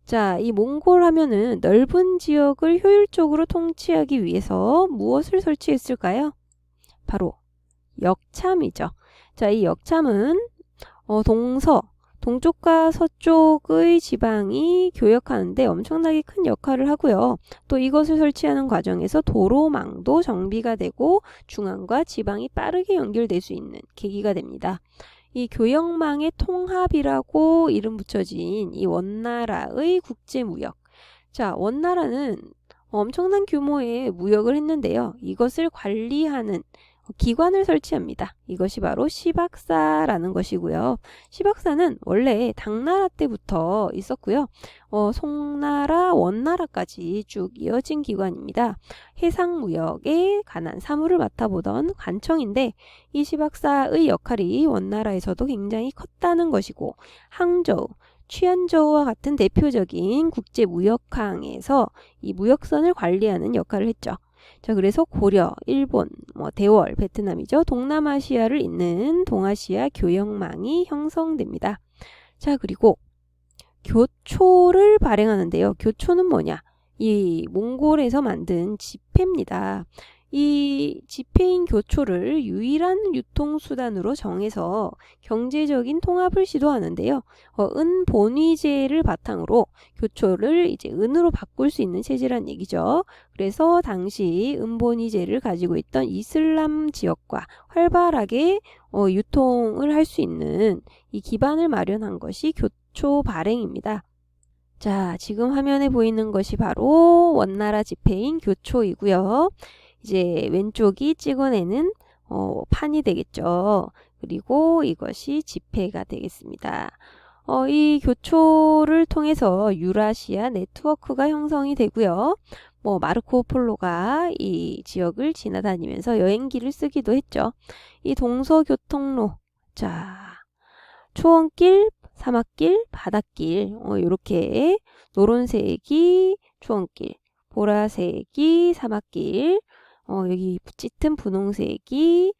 자, 이 몽골 하면은 넓은 지역을 효율적으로 통치하기 위해서 무엇을 설치했을까요? 바로 역참이죠. 자, 이 역참은 동쪽과 서쪽의 지방이 교역하는데 엄청나게 큰 역할을 하고요. 또 이것을 설치하는 과정에서 도로망도 정비가 되고 중앙과 지방이 빠르게 연결될 수 있는 계기가 됩니다. 이 교역망의 통합이라고 이름 붙여진 이 원나라의 국제무역. 자, 원나라는 엄청난 규모의 무역을 했는데요. 이것을 관리하는 기관을 설치합니다. 이것이 바로 시박사라는 것이고요. 시박사는 원래 당나라 때부터 있었고요. 송나라, 원나라까지 쭉 이어진 기관입니다. 해상무역에 관한 사무를 맡아보던 관청인데 이 시박사의 역할이 원나라에서도 굉장히 컸다는 것이고 항저우, 취안저우와 같은 대표적인 국제무역항에서 이 무역선을 관리하는 역할을 했죠. 자, 그래서 고려, 일본, 대월, 베트남이죠. 동남아시아를 잇는 동아시아 교역망이 형성됩니다. 자, 그리고 교초를 발행하는데요. 교초는 뭐냐? 이 몽골에서 만든 지폐입니다. 이 지폐인 교초를 유일한 유통수단으로 정해서 경제적인 통합을 시도하는데요. 은본위제를 바탕으로 교초를 이제 은으로 바꿀 수 있는 체제란 얘기죠. 그래서 당시 은본위제를 가지고 있던 이슬람 지역과 활발하게 유통을 할 수 있는 이 기반을 마련한 것이 교초 발행입니다. 자, 지금 화면에 보이는 것이 바로 원나라 지폐인 교초이고요. 이제 왼쪽이 찍어내는 판이 되겠죠. 그리고 이것이 지폐가 되겠습니다. 이 교초를 통해서 유라시아 네트워크가 형성이 되고요. 마르코 폴로가 이 지역을 지나다니면서 여행기를 쓰기도 했죠. 이 동서교통로, 자, 초원길, 사막길, 바닷길, 이렇게 노란색이 초원길, 보라색이 사막길, 여기 짙은 분홍색이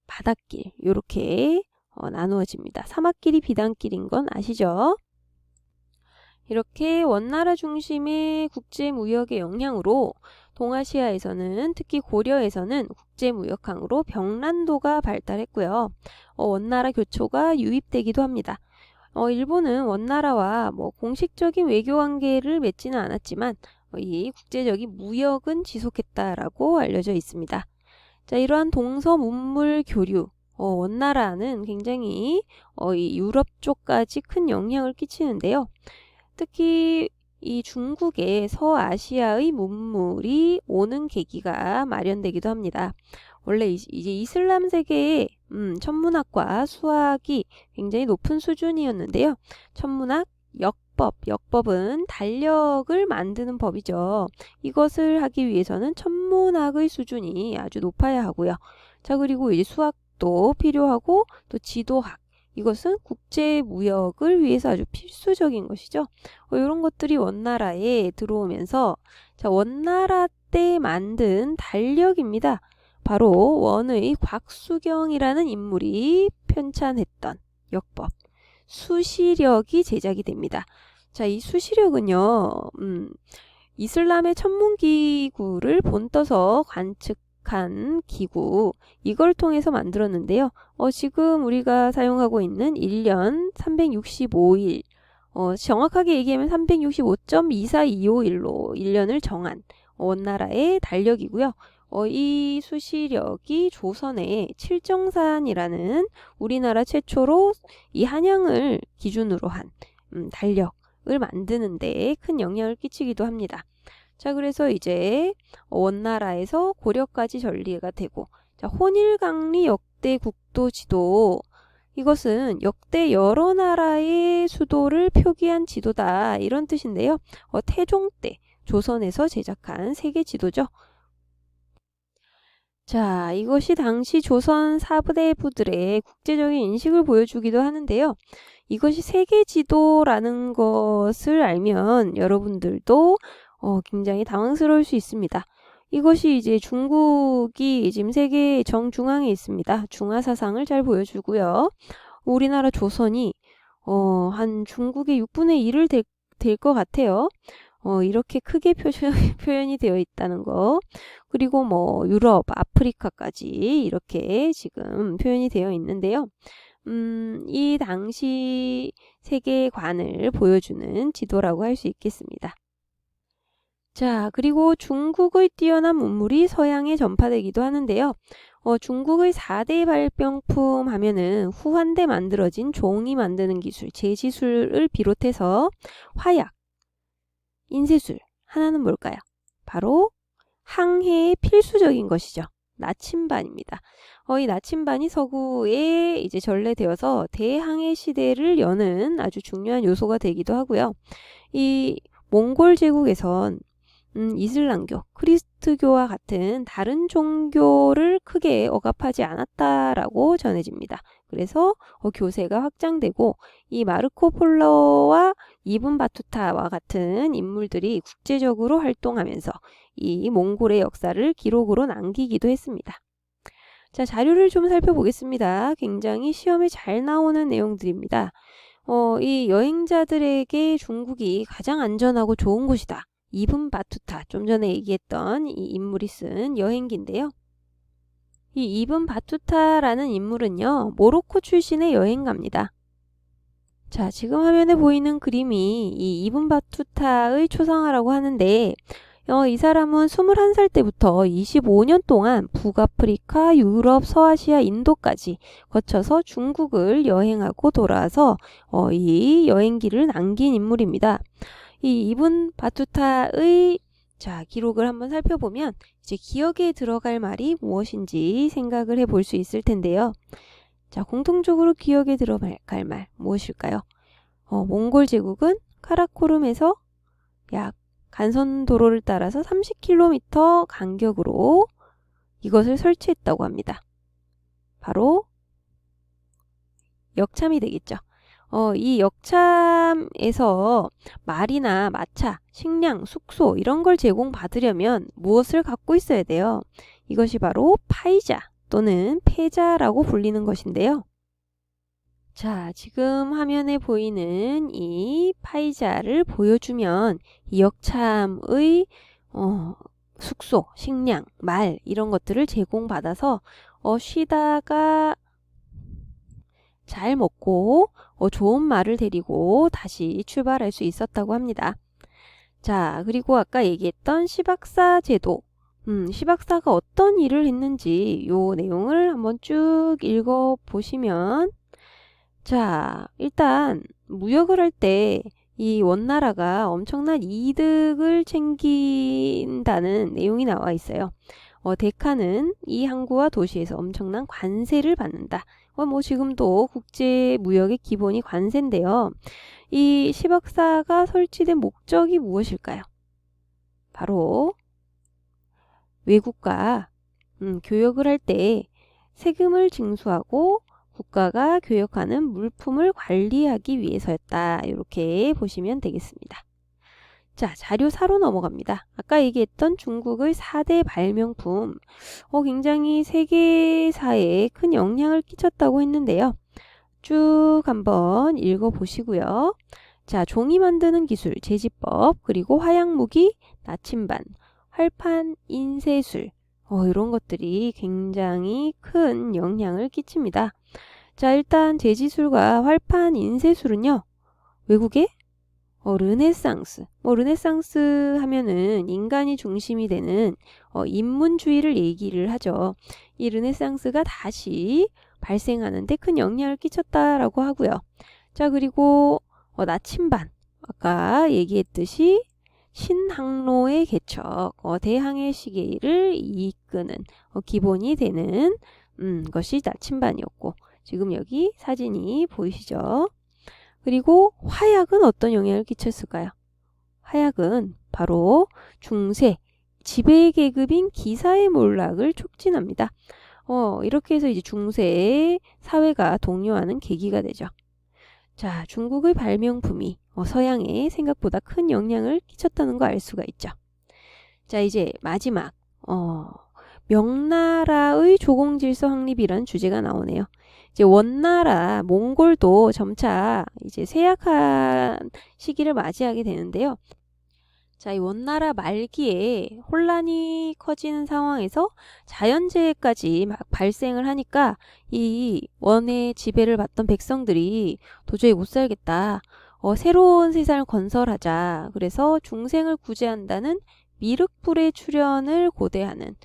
바닷길, 이렇게 나누어집니다. 사막길이 비단길인 건 아시죠? 이렇게 원나라 중심의 국제무역의 영향으로 동아시아에서는 특히 고려에서는 국제무역항으로 병란도가 발달했고요. 원나라 교초가 유입되기도 합니다. 일본은 원나라와 공식적인 외교관계를 맺지는 않았지만 이 국제적인 무역은 지속했다라고 알려져 있습니다. 자, 이러한 동서문물 교류, 원나라는 굉장히 이 유럽 쪽까지 큰 영향을 끼치는데요. 특히 이 중국의 서아시아의 문물이 오는 계기가 마련되기도 합니다. 원래 이제 이슬람 세계의 천문학과 수학이 굉장히 높은 수준이었는데요. 천문학, 역법은 달력을 만드는 법이죠. 이것을 하기 위해서는 천문학의 수준이 아주 높아야 하고요. 자, 그리고 이제 수학도 필요하고 또 지도학, 이것은 국제무역을 위해서 아주 필수적인 것이죠. 이런 것들이 원나라에 들어오면서 자, 원나라 때 만든 달력입니다. 바로 원의 곽수경이라는 인물이 편찬했던 역법, 수시력이 제작이 됩니다. 자, 이 수시력은요, 이슬람의 천문기구를 본떠서 관측한 기구, 이걸 통해서 만들었는데요. 지금 우리가 사용하고 있는 1년 365일, 정확하게 얘기하면 365.24251로 1년을 정한 원나라의 달력이고요. 이 수시력이 조선의 칠정산이라는 우리나라 최초로 이 한양을 기준으로 한 달력을 만드는 데 큰 영향을 끼치기도 합니다. 자, 그래서 이제 원나라에서 고려까지 전리가 되고, 자, 혼일강리 역대 국도 지도, 이것은 역대 여러 나라의 수도를 표기한 지도다, 이런 뜻인데요. 태종 때 조선에서 제작한 세계 지도죠. 자, 이것이 당시 조선 사대부들의 국제적인 인식을 보여주기도 하는데요. 이것이 세계 지도라는 것을 알면 여러분들도 굉장히 당황스러울 수 있습니다. 이것이 이제 중국이 지금 세계 정중앙에 있습니다. 중화사상을 잘 보여주고요. 우리나라 조선이 한 중국의 6분의 1을 될 것 같아요. 이렇게 크게 표현이 되어 있다는 거. 그리고 뭐 유럽, 아프리카까지 이렇게 지금 표현이 되어 있는데요. 이 당시 세계관을 보여주는 지도라고 할 수 있겠습니다. 자, 그리고 중국의 뛰어난 문물이 서양에 전파되기도 하는데요. 중국의 4대 발명품 하면은 후한때 만들어진 종이 만드는 기술, 제지술을 비롯해서 화약, 인쇄술, 하나는 뭘까요? 바로 항해에 필수적인 것이죠. 나침반입니다. 이 나침반이 서구에 이제 전래되어서 대항해 시대를 여는 아주 중요한 요소가 되기도 하고요. 이 몽골 제국에선 이슬람교, 크리스트교와 같은 다른 종교를 크게 억압하지 않았다라고 전해집니다. 그래서 교세가 확장되고 이 마르코 폴로와 이븐 바투타와 같은 인물들이 국제적으로 활동하면서 이 몽골의 역사를 기록으로 남기기도 했습니다. 자, 자료를 좀 살펴보겠습니다. 굉장히 시험에 잘 나오는 내용들입니다. 이 여행자들에게 중국이 가장 안전하고 좋은 곳이다. 이븐 바투타, 좀 전에 얘기했던 이 인물이 쓴 여행기인데요. 이 이븐 바투타라는 인물은요, 모로코 출신의 여행가입니다. 자, 지금 화면에 보이는 그림이 이 이븐 바투타의 초상화라고 하는데, 이 사람은 21살 때부터 25년 동안 북아프리카, 유럽, 서아시아, 인도까지 거쳐서 중국을 여행하고 돌아와서 이 여행기를 남긴 인물입니다. 이 이븐 바투타의 기록을 한번 살펴보면 이제 기억에 들어갈 말이 무엇인지 생각을 해볼 수 있을 텐데요. 자, 공통적으로 기억에 들어갈 말 무엇일까요? 몽골 제국은 카라코름에서 약 간선도로를 따라서 30km 간격으로 이것을 설치했다고 합니다. 바로 역참이 되겠죠. 이 역참에서 말이나 마차, 식량, 숙소 이런 걸 제공받으려면 무엇을 갖고 있어야 돼요? 이것이 바로 파이자 또는 패자라고 불리는 것인데요. 자, 지금 화면에 보이는 이 파이자를 보여주면 이 역참의 숙소, 식량, 말 이런 것들을 제공받아서 쉬다가 잘 먹고 좋은 말을 데리고 다시 출발할 수 있었다고 합니다. 자, 그리고 아까 얘기했던 시박사 제도. 시박사가 어떤 일을 했는지 요 내용을 한번 쭉 읽어보시면, 자, 일단 무역을 할 때 이 원나라가 엄청난 이득을 챙긴다는 내용이 나와 있어요. 데카는 이 항구와 도시에서 엄청난 관세를 받는다. 뭐 지금도 국제 무역의 기본이 관세인데요. 이 시박사가 설치된 목적이 무엇일까요? 바로 외국과 교역을 할 때 세금을 징수하고 국가가 교역하는 물품을 관리하기 위해서였다. 이렇게 보시면 되겠습니다. 자, 자료 4로 넘어갑니다. 아까 얘기했던 중국의 4대 발명품, 굉장히 세계사에 큰 영향을 끼쳤다고 했는데요. 쭉 한번 읽어보시고요. 자, 종이 만드는 기술, 제지법, 그리고 화약무기, 나침반, 활판, 인쇄술, 이런 것들이 굉장히 큰 영향을 끼칩니다. 자, 일단 제지술과 활판, 인쇄술은요, 외국에 르네상스. 르네상스 하면은 인간이 중심이 되는 인문주의를 얘기를 하죠. 이 르네상스가 다시 발생하는데 큰 영향을 끼쳤다라고 하고요. 자, 그리고 나침반. 아까 얘기했듯이 신항로의 개척, 대항해 시계를 이끄는 기본이 되는 것이 나침반이었고, 지금 여기 사진이 보이시죠? 그리고 화약은 어떤 영향을 끼쳤을까요? 화약은 바로 중세, 지배계급인 기사의 몰락을 촉진합니다. 이렇게 해서 이제 중세의 사회가 동요하는 계기가 되죠. 자, 중국의 발명품이 서양에 생각보다 큰 영향을 끼쳤다는 거 알 수가 있죠. 자, 이제 마지막 명나라의 조공질서 확립이라는 주제가 나오네요. 이제 원나라, 몽골도 점차 이제 쇠약한 시기를 맞이하게 되는데요. 자, 이 원나라 말기에 혼란이 커지는 상황에서 자연재해까지 막 발생을 하니까 이 원의 지배를 받던 백성들이 도저히 못 살겠다. 새로운 세상을 건설하자. 그래서 중생을 구제한다는 미륵불의 출현을 고대하는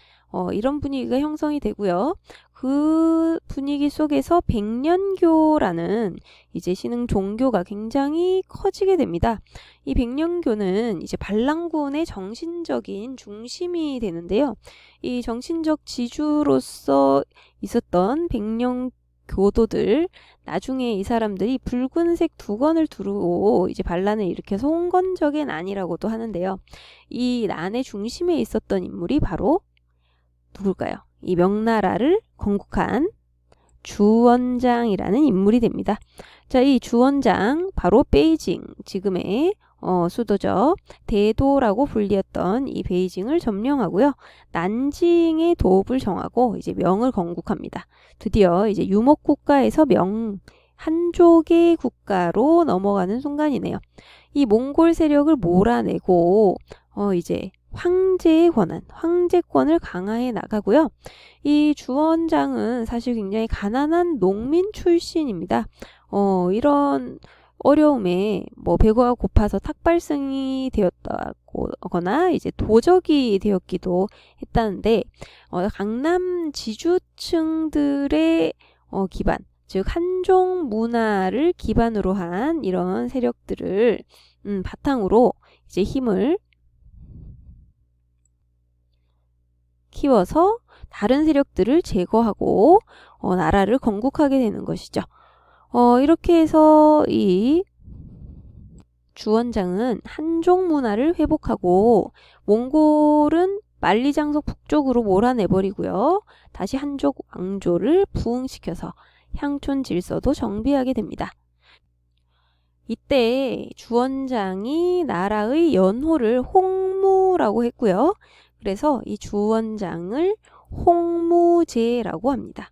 이런 분위기가 형성이 되고요. 그 분위기 속에서 백년교라는 이제 신흥 종교가 굉장히 커지게 됩니다. 이 백년교는 이제 반란군의 정신적인 중심이 되는데요. 이 정신적 지주로서 있었던 백년교도들, 나중에 이 사람들이 붉은색 두건을 두르고 이제 반란을 일으켜서 홍건적의 난이라고도 하는데요. 이 난의 중심에 있었던 인물이 바로 누굴까요? 이 명나라를 건국한 주원장이라는 인물이 됩니다. 자, 이 주원장 바로 베이징, 지금의 수도죠. 대도라고 불리었던 이 베이징을 점령하고요. 난징의 도읍을 정하고 이제 명을 건국합니다. 드디어 이제 유목국가에서 한족의 국가로 넘어가는 순간이네요. 이 몽골 세력을 몰아내고 이제 황제의 권한, 황제권을 강화해 나가고요. 이 주원장은 사실 굉장히 가난한 농민 출신입니다. 이런 어려움에 배가 고파서 탁발성이 되었다거나 이제 도적이 되었기도 했다는데 강남 지주층들의 기반, 즉 한족 문화를 기반으로 한 이런 세력들을 바탕으로 이제 힘을 키워서 다른 세력들을 제거하고 나라를 건국하게 되는 것이죠. 이렇게 해서 이 주원장은 한족 문화를 회복하고 몽골은 만리장성 북쪽으로 몰아내버리고요. 다시 한족 왕조를 부흥시켜서 향촌 질서도 정비하게 됩니다. 이때 주원장이 나라의 연호를 홍무라고 했고요. 그래서 이 주원장을 홍무제라고 합니다.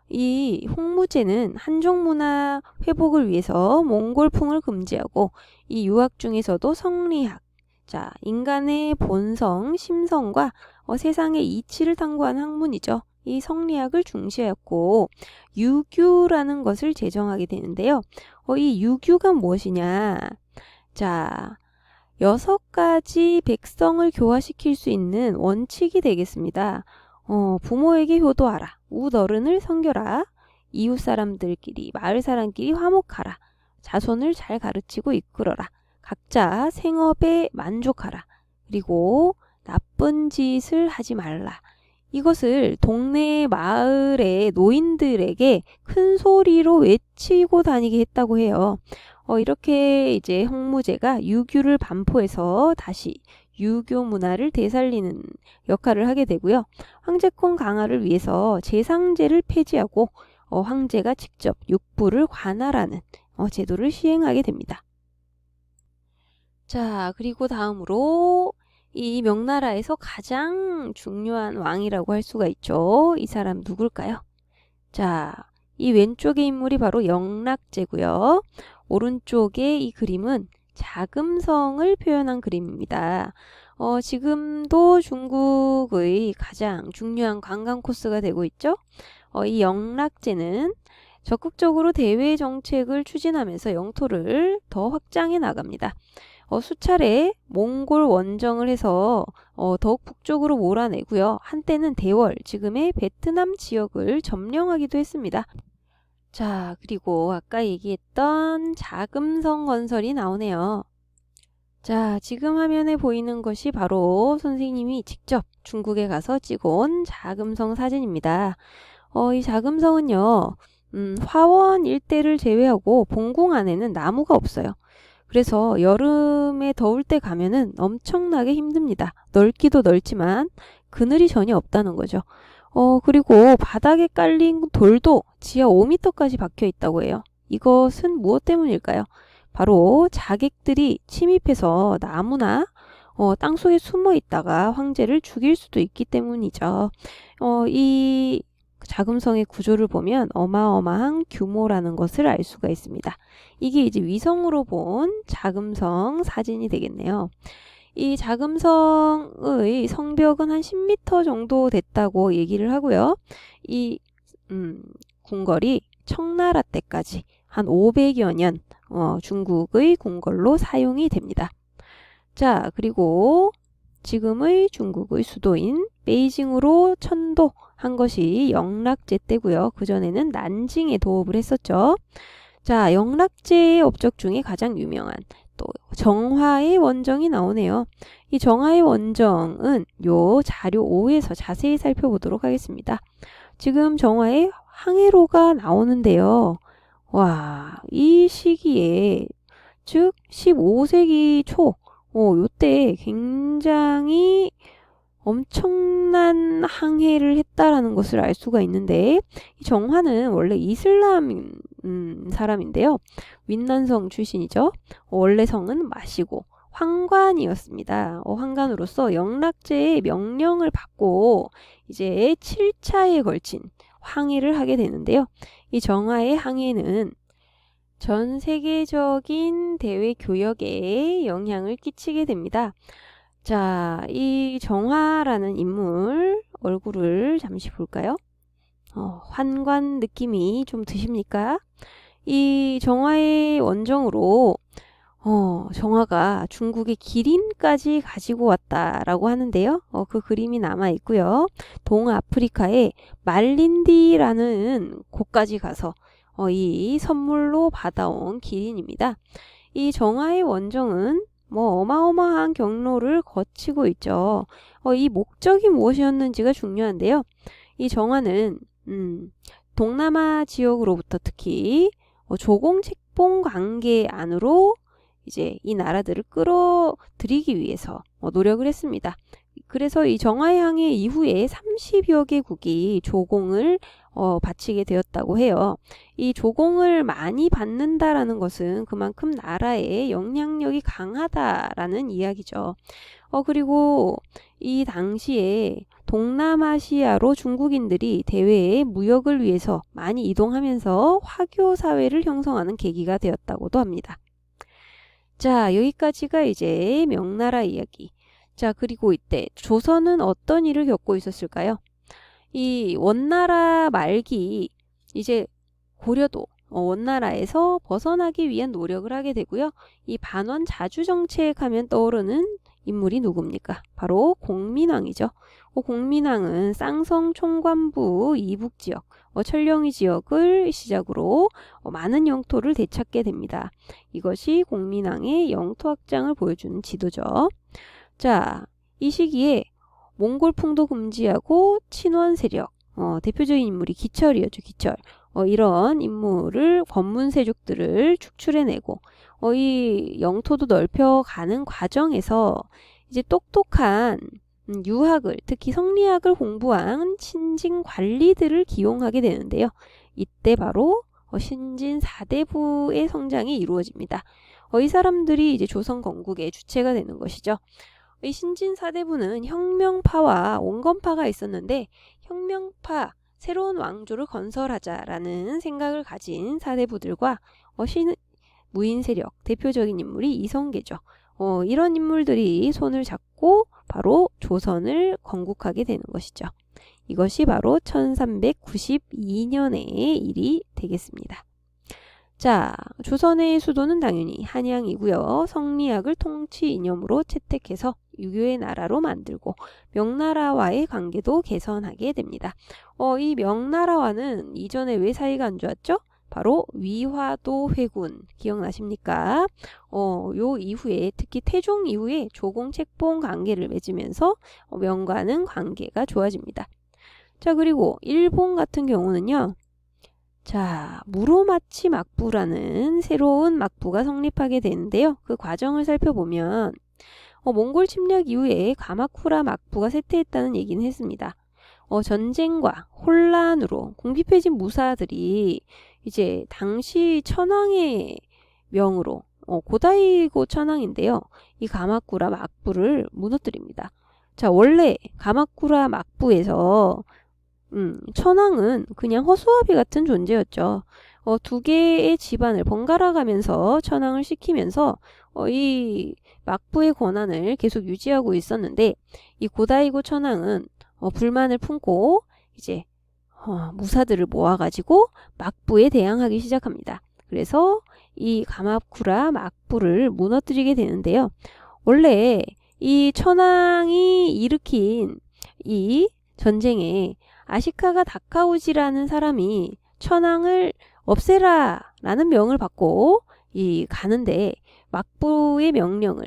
이 홍무제는 한족 문화 회복을 위해서 몽골풍을 금지하고 이 유학 중에서도 성리학, 자, 인간의 본성, 심성과 세상의 이치를 탐구하는 학문이죠. 이 성리학을 중시하였고 유교라는 것을 제정하게 되는데요. 이 유교가 무엇이냐? 자, 6가지 백성을 교화시킬 수 있는 원칙이 되겠습니다. 부모에게 효도하라. 웃어른을 섬겨라. 이웃 사람들끼리, 마을 사람끼리 화목하라. 자손을 잘 가르치고 이끌어라. 각자 생업에 만족하라. 그리고 나쁜 짓을 하지 말라. 이것을 동네 마을의 노인들에게 큰 소리로 외치고 다니게 했다고 해요. 이렇게 이제 홍무제가 유교를 반포해서 다시 유교 문화를 되살리는 역할을 하게 되고요. 황제권 강화를 위해서 제상제를 폐지하고 황제가 직접 육부를 관할하는 제도를 시행하게 됩니다. 자, 그리고 다음으로 이 명나라에서 가장 중요한 왕이라고 할 수가 있죠. 이 사람 누굴까요? 자, 이 왼쪽의 인물이 바로 영락제고요. 오른쪽의 이 그림은 자금성을 표현한 그림입니다. 지금도 중국의 가장 중요한 관광 코스가 되고 있죠. 이 영락제는 적극적으로 대외 정책을 추진하면서 영토를 더 확장해 나갑니다. 수차례 몽골 원정을 해서 더욱 북쪽으로 몰아내고요. 한때는 대월, 지금의 베트남 지역을 점령하기도 했습니다. 자, 그리고 아까 얘기했던 자금성 건설이 나오네요. 자, 지금 화면에 보이는 것이 바로 선생님이 직접 중국에 가서 찍어온 자금성 사진입니다. 이 자금성은요, 화원 일대를 제외하고 봉공 안에는 나무가 없어요. 그래서 여름에 더울 때 가면은 엄청나게 힘듭니다. 넓기도 넓지만 그늘이 전혀 없다는 거죠. 그리고 바닥에 깔린 돌도 지하 5m까지 박혀 있다고 해요. 이것은 무엇 때문일까요? 바로 자객들이 침입해서 나무나 땅속에 숨어 있다가 황제를 죽일 수도 있기 때문이죠. 이 자금성의 구조를 보면 어마어마한 규모라는 것을 알 수가 있습니다. 이게 이제 위성으로 본 자금성 사진이 되겠네요. 이 자금성의 성벽은 한 10m 정도 됐다고 얘기를 하고요. 이 궁궐이 청나라 때까지 한 500여 년 중국의 궁궐로 사용이 됩니다. 자, 그리고 지금의 중국의 수도인 베이징으로 천도한 것이 영락제 때고요. 그전에는 난징에 도읍을 했었죠. 자, 영락제의 업적 중에 가장 유명한 또 정화의 원정이 나오네요. 이 정화의 원정은 요 자료 5에서 자세히 살펴보도록 하겠습니다. 지금 정화의 항해로가 나오는데요. 와, 이 시기에 즉 15세기 초 요때 굉장히 엄청난 항해를 했다라는 것을 알 수가 있는데, 이 정화는 원래 이슬람 사람인데요. 윈난성 출신이죠. 원래 성은 마시고 황관이었습니다. 황관으로서 영락제의 명령을 받고 이제 7차에 걸친 항해를 하게 되는데요. 이 정화의 항해는 전 세계적인 대외 교역에 영향을 끼치게 됩니다. 자, 이 정화라는 인물 얼굴을 잠시 볼까요? 환관 느낌이 좀 드십니까? 이 정화의 원정으로 정화가 중국의 기린까지 가지고 왔다라고 하는데요. 그 그림이 남아 있고요. 동아프리카의 말린디라는 곳까지 가서 이 선물로 받아온 기린입니다. 이 정화의 원정은 어마어마한 경로를 거치고 있죠. 이 목적이 무엇이었는지가 중요한데요. 이 정화는 동남아 지역으로부터 특히 조공책봉 관계 안으로 이제 이 나라들을 끌어들이기 위해서 노력을 했습니다. 그래서 이 정화향해 이후에 30여 개국이 조공을 바치게 되었다고 해요. 이 조공을 많이 받는다라는 것은 그만큼 나라의 영향력이 강하다라는 이야기죠. 그리고 이 당시에 동남아시아로 중국인들이 대외의 무역을 위해서 많이 이동하면서 화교 사회를 형성하는 계기가 되었다고도 합니다. 자, 여기까지가 이제 명나라 이야기. 자, 그리고 이때 조선은 어떤 일을 겪고 있었을까요? 이 원나라 말기 이제 고려도 원나라에서 벗어나기 위한 노력을 하게 되고요. 이 반원 자주 정책하면 떠오르는 인물이 누굽니까? 바로 공민왕이죠. 공민왕은 쌍성 총관부 이북 지역, 철령이 지역을 시작으로 많은 영토를 되찾게 됩니다. 이것이 공민왕의 영토 확장을 보여주는 지도죠. 자, 이 시기에 몽골풍도 금지하고 친원 세력, 대표적인 인물이 기철이었죠. 기철. 이런 인물을 권문세족들을 축출해내고 이 영토도 넓혀가는 과정에서 이제 똑똑한 유학을, 특히 성리학을 공부한 신진 관리들을 기용하게 되는데요. 이때 바로 신진 사대부의 성장이 이루어집니다. 이 사람들이 이제 조선 건국의 주체가 되는 것이죠. 이 신진 사대부는 혁명파와 온건파가 있었는데, 혁명파, 새로운 왕조를 건설하자라는 생각을 가진 사대부들과 무인 세력, 대표적인 인물이 이성계죠. 이런 인물들이 손을 잡고 바로 조선을 건국하게 되는 것이죠. 이것이 바로 1392년의 일이 됩니다. 되겠습니다. 자, 조선의 수도는 당연히 한양이고요. 성리학을 통치 이념으로 채택해서 유교의 나라로 만들고 명나라와의 관계도 개선하게 됩니다. 이 명나라와는 이전에 왜 사이가 안 좋았죠? 바로 위화도 회군 기억나십니까? 요 이후에 특히 태종 이후에 조공 책봉 관계를 맺으면서 명과는 관계가 좋아집니다. 자, 그리고 일본 같은 경우는요. 자, 무로마치 막부라는 새로운 막부가 성립하게 되는데요. 그 과정을 살펴보면 몽골 침략 이후에 가마쿠라 막부가 쇠퇴했다는 얘기는 했습니다. 전쟁과 혼란으로 궁핍해진 무사들이 이제 당시 천황의 명으로 고다이고 천황인데요. 이 가마쿠라 막부를 무너뜨립니다. 자, 원래 가마쿠라 막부에서 천황은 그냥 허수아비 같은 존재였죠. 두 개의 집안을 번갈아 가면서 천황을 시키면서 이 막부의 권한을 계속 유지하고 있었는데 이 고다이고 천황은 불만을 품고 이제 무사들을 모아가지고 막부에 대항하기 시작합니다. 그래서 이 가마쿠라 막부를 무너뜨리게 되는데요. 원래 이 천황이 일으킨 이 전쟁에 아시카가 다카오지라는 사람이 천황을 없애라 라는 명을 받고 가는데 막부의 명령을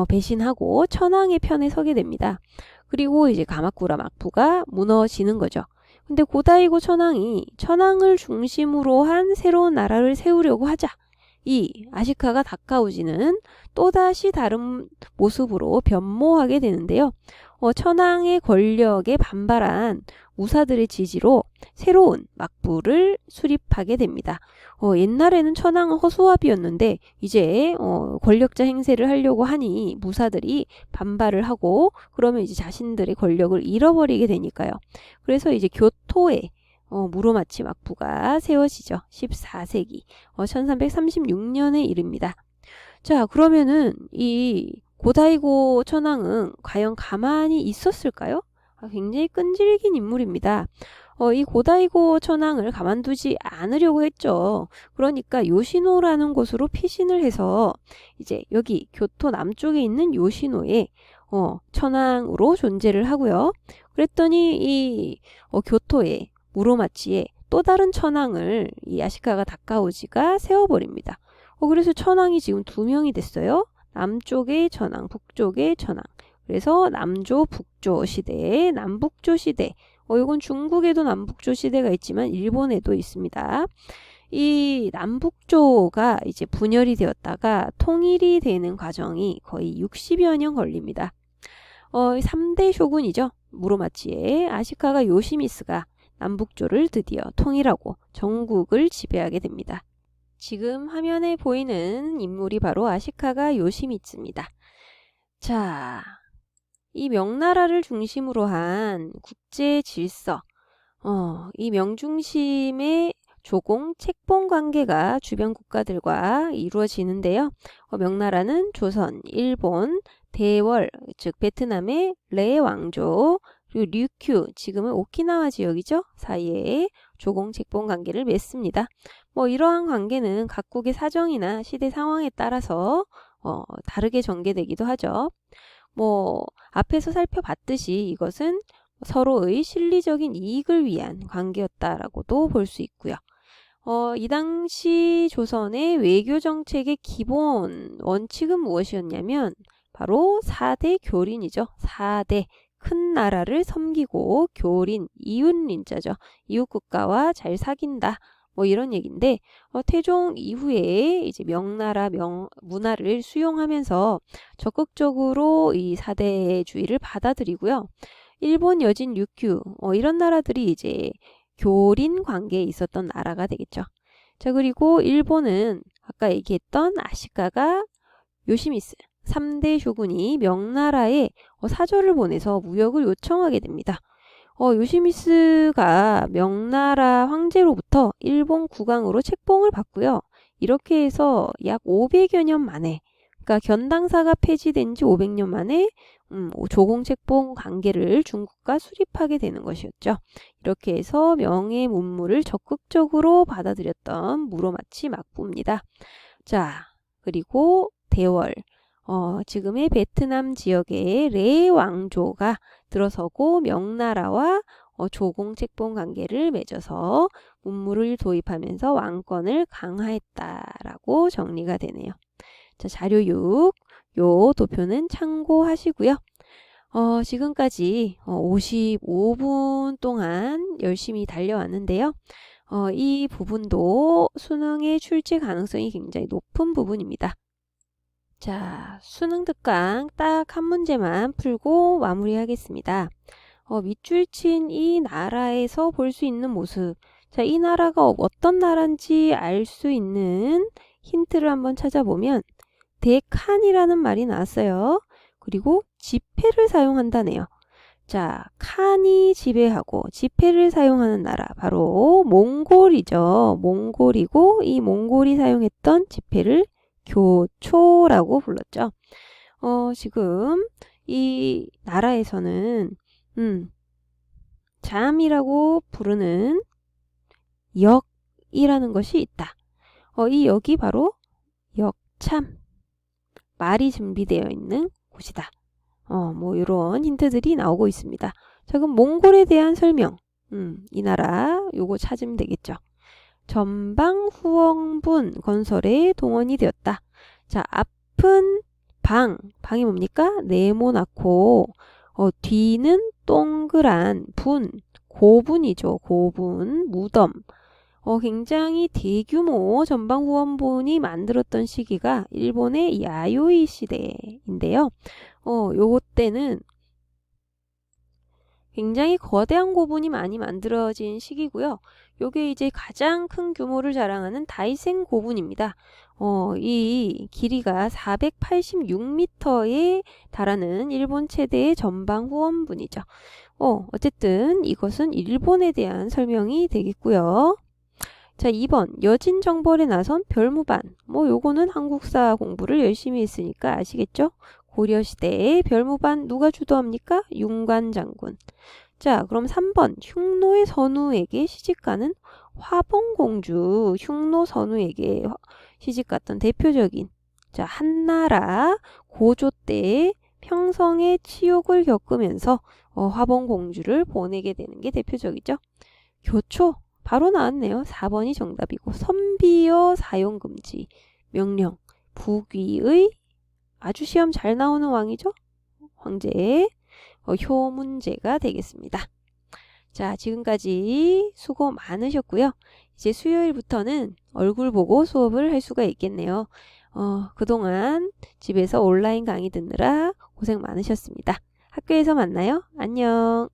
배신하고 천황의 편에 서게 됩니다. 그리고 이제 가마쿠라 막부가 무너지는 거죠. 근데 고다이고 천황이 천황을 중심으로 한 새로운 나라를 세우려고 하자 이 아시카가 다카오지는 또다시 다른 모습으로 변모하게 되는데요. 천황의 권력에 반발한 무사들의 지지로 새로운 막부를 수립하게 됩니다. 옛날에는 천황은 허수아비였는데 이제 권력자 행세를 하려고 하니 무사들이 반발을 하고 그러면 이제 자신들의 권력을 잃어버리게 되니까요. 그래서 이제 교토에 무로마치 막부가 세워지죠. 14세기 1336년에 이릅니다. 자, 그러면은 이 고다이고 천황은 과연 가만히 있었을까요? 굉장히 끈질긴 인물입니다. 이 고다이고 천황을 가만두지 않으려고 했죠. 그러니까 요시노라는 곳으로 피신을 해서 이제 여기 교토 남쪽에 있는 요시노에 천황으로 존재를 하고요. 그랬더니 이 교토에 무로마치에 또 다른 천황을 이 아시카가 다카오지가 세워버립니다. 그래서 천황이 지금 2명이 됐어요. 남쪽의 천황, 북쪽의 천황. 그래서 남조, 북조 시대의 남북조 시대. 이건 중국에도 남북조 시대가 있지만 일본에도 있습니다. 이 남북조가 이제 분열이 되었다가 통일이 되는 과정이 거의 60여 년 걸립니다. 3대 쇼군이죠. 무로마치의 아시카가 요시미스가 남북조를 드디어 통일하고 전국을 지배하게 됩니다. 지금 화면에 보이는 인물이 바로 아시카가 요시미츠입니다. 자, 이 명나라를 중심으로 한 국제 질서, 이 명중심의 조공, 책봉 관계가 주변 국가들과 이루어지는데요. 명나라는 조선, 일본, 대월, 즉 베트남의 레 왕조, 그리고 류큐, 지금은 오키나와 지역이죠. 사이에 조공, 책봉 관계를 맺습니다. 이러한 관계는 각국의 사정이나 시대 상황에 따라서 다르게 전개되기도 하죠. 앞에서 살펴봤듯이 이것은 서로의 실리적인 이익을 위한 관계였다라고도 볼 수 있고요. 이 당시 조선의 외교 정책의 기본 원칙은 무엇이었냐면 바로 4대 교린이죠. 4대 큰 나라를 섬기고 교린, 이웃린자죠. 이웃국가와 잘 사귄다. 이런 얘기인데 태종 이후에 이제 명나라 문화를 수용하면서 적극적으로 이 4대주의를 받아들이고요. 일본, 여진, 류큐 이런 나라들이 이제 교린 관계에 있었던 나라가 되겠죠. 자, 그리고 일본은 아까 얘기했던 아시카가 요시미스 3대 쇼군이 명나라에 사절을 보내서 무역을 요청하게 됩니다. 요시미스가 명나라 황제로부터 일본 국왕으로 책봉을 받고요. 이렇게 해서 약 500여 년 만에, 그러니까 견당사가 폐지된 지 500년 만에 조공책봉 관계를 중국과 수립하게 되는 것이었죠. 이렇게 해서 명의 문물을 적극적으로 받아들였던 무로마치 막부입니다. 자, 그리고 대월. 지금의 베트남 지역의 레 왕조가 들어서고 명나라와 조공책봉 관계를 맺어서 문물을 도입하면서 왕권을 강화했다라고 정리가 되네요. 자, 자료 6. 요 도표는 참고하시고요. 지금까지 55분 동안 열심히 달려왔는데요. 이 부분도 수능의 출제 가능성이 굉장히 높은 부분입니다. 자, 수능 특강 딱 한 문제만 풀고 마무리하겠습니다. 밑줄 친 이 나라에서 볼 수 있는 모습. 자, 이 나라가 어떤 나라인지 알 수 있는 힌트를 한번 찾아보면 대칸이라는 말이 나왔어요. 그리고 지폐를 사용한다네요. 자, 칸이 지배하고 지폐를 사용하는 나라 바로 몽골이죠. 몽골이고 이 몽골이 사용했던 지폐를 교초라고 불렀죠. 지금 이 나라에서는 잠이라고 부르는 역이라는 것이 있다. 이 역이 바로 역참. 말이 준비되어 있는 곳이다. 뭐 이런 힌트들이 나오고 있습니다. 자, 그럼 몽골에 대한 설명. 이 나라 요거 찾으면 되겠죠. 전방 후원분 건설에 동원이 되었다. 자, 앞은 방이 뭡니까? 네모나고 뒤는 동그란 고분이죠. 고분, 무덤. 굉장히 대규모 전방 후원분이 만들었던 시기가 일본의 야요이 시대인데요. 요 때는 굉장히 거대한 고분이 많이 만들어진 시기고요. 요게 이제 가장 큰 규모를 자랑하는 다이센 고분입니다. 이 길이가 486m에 달하는 일본 최대의 전방 후원분이죠. 어쨌든 이것은 일본에 대한 설명이 되겠고요. 자, 2번 여진정벌에 나선 별무반. 요거는 한국사 공부를 열심히 했으니까 아시겠죠? 고려시대의 별무반 누가 주도합니까? 윤관 장군. 자, 그럼 3번 흉노의 선우에게 시집가는 화봉공주. 흉노 선우에게 시집갔던 대표적인 한나라 고조 때 평성의 치욕을 겪으면서 화봉공주를 보내게 되는 게 대표적이죠. 교초. 바로 나왔네요. 4번이 정답이고 선비여 사용금지 명령 북위의 아주 시험 잘 나오는 왕이죠. 황제의 효문제가 되겠습니다. 자, 지금까지 수고 많으셨고요. 이제 수요일부터는 얼굴 보고 수업을 할 수가 있겠네요. 그동안 집에서 온라인 강의 듣느라 고생 많으셨습니다. 학교에서 만나요. 안녕.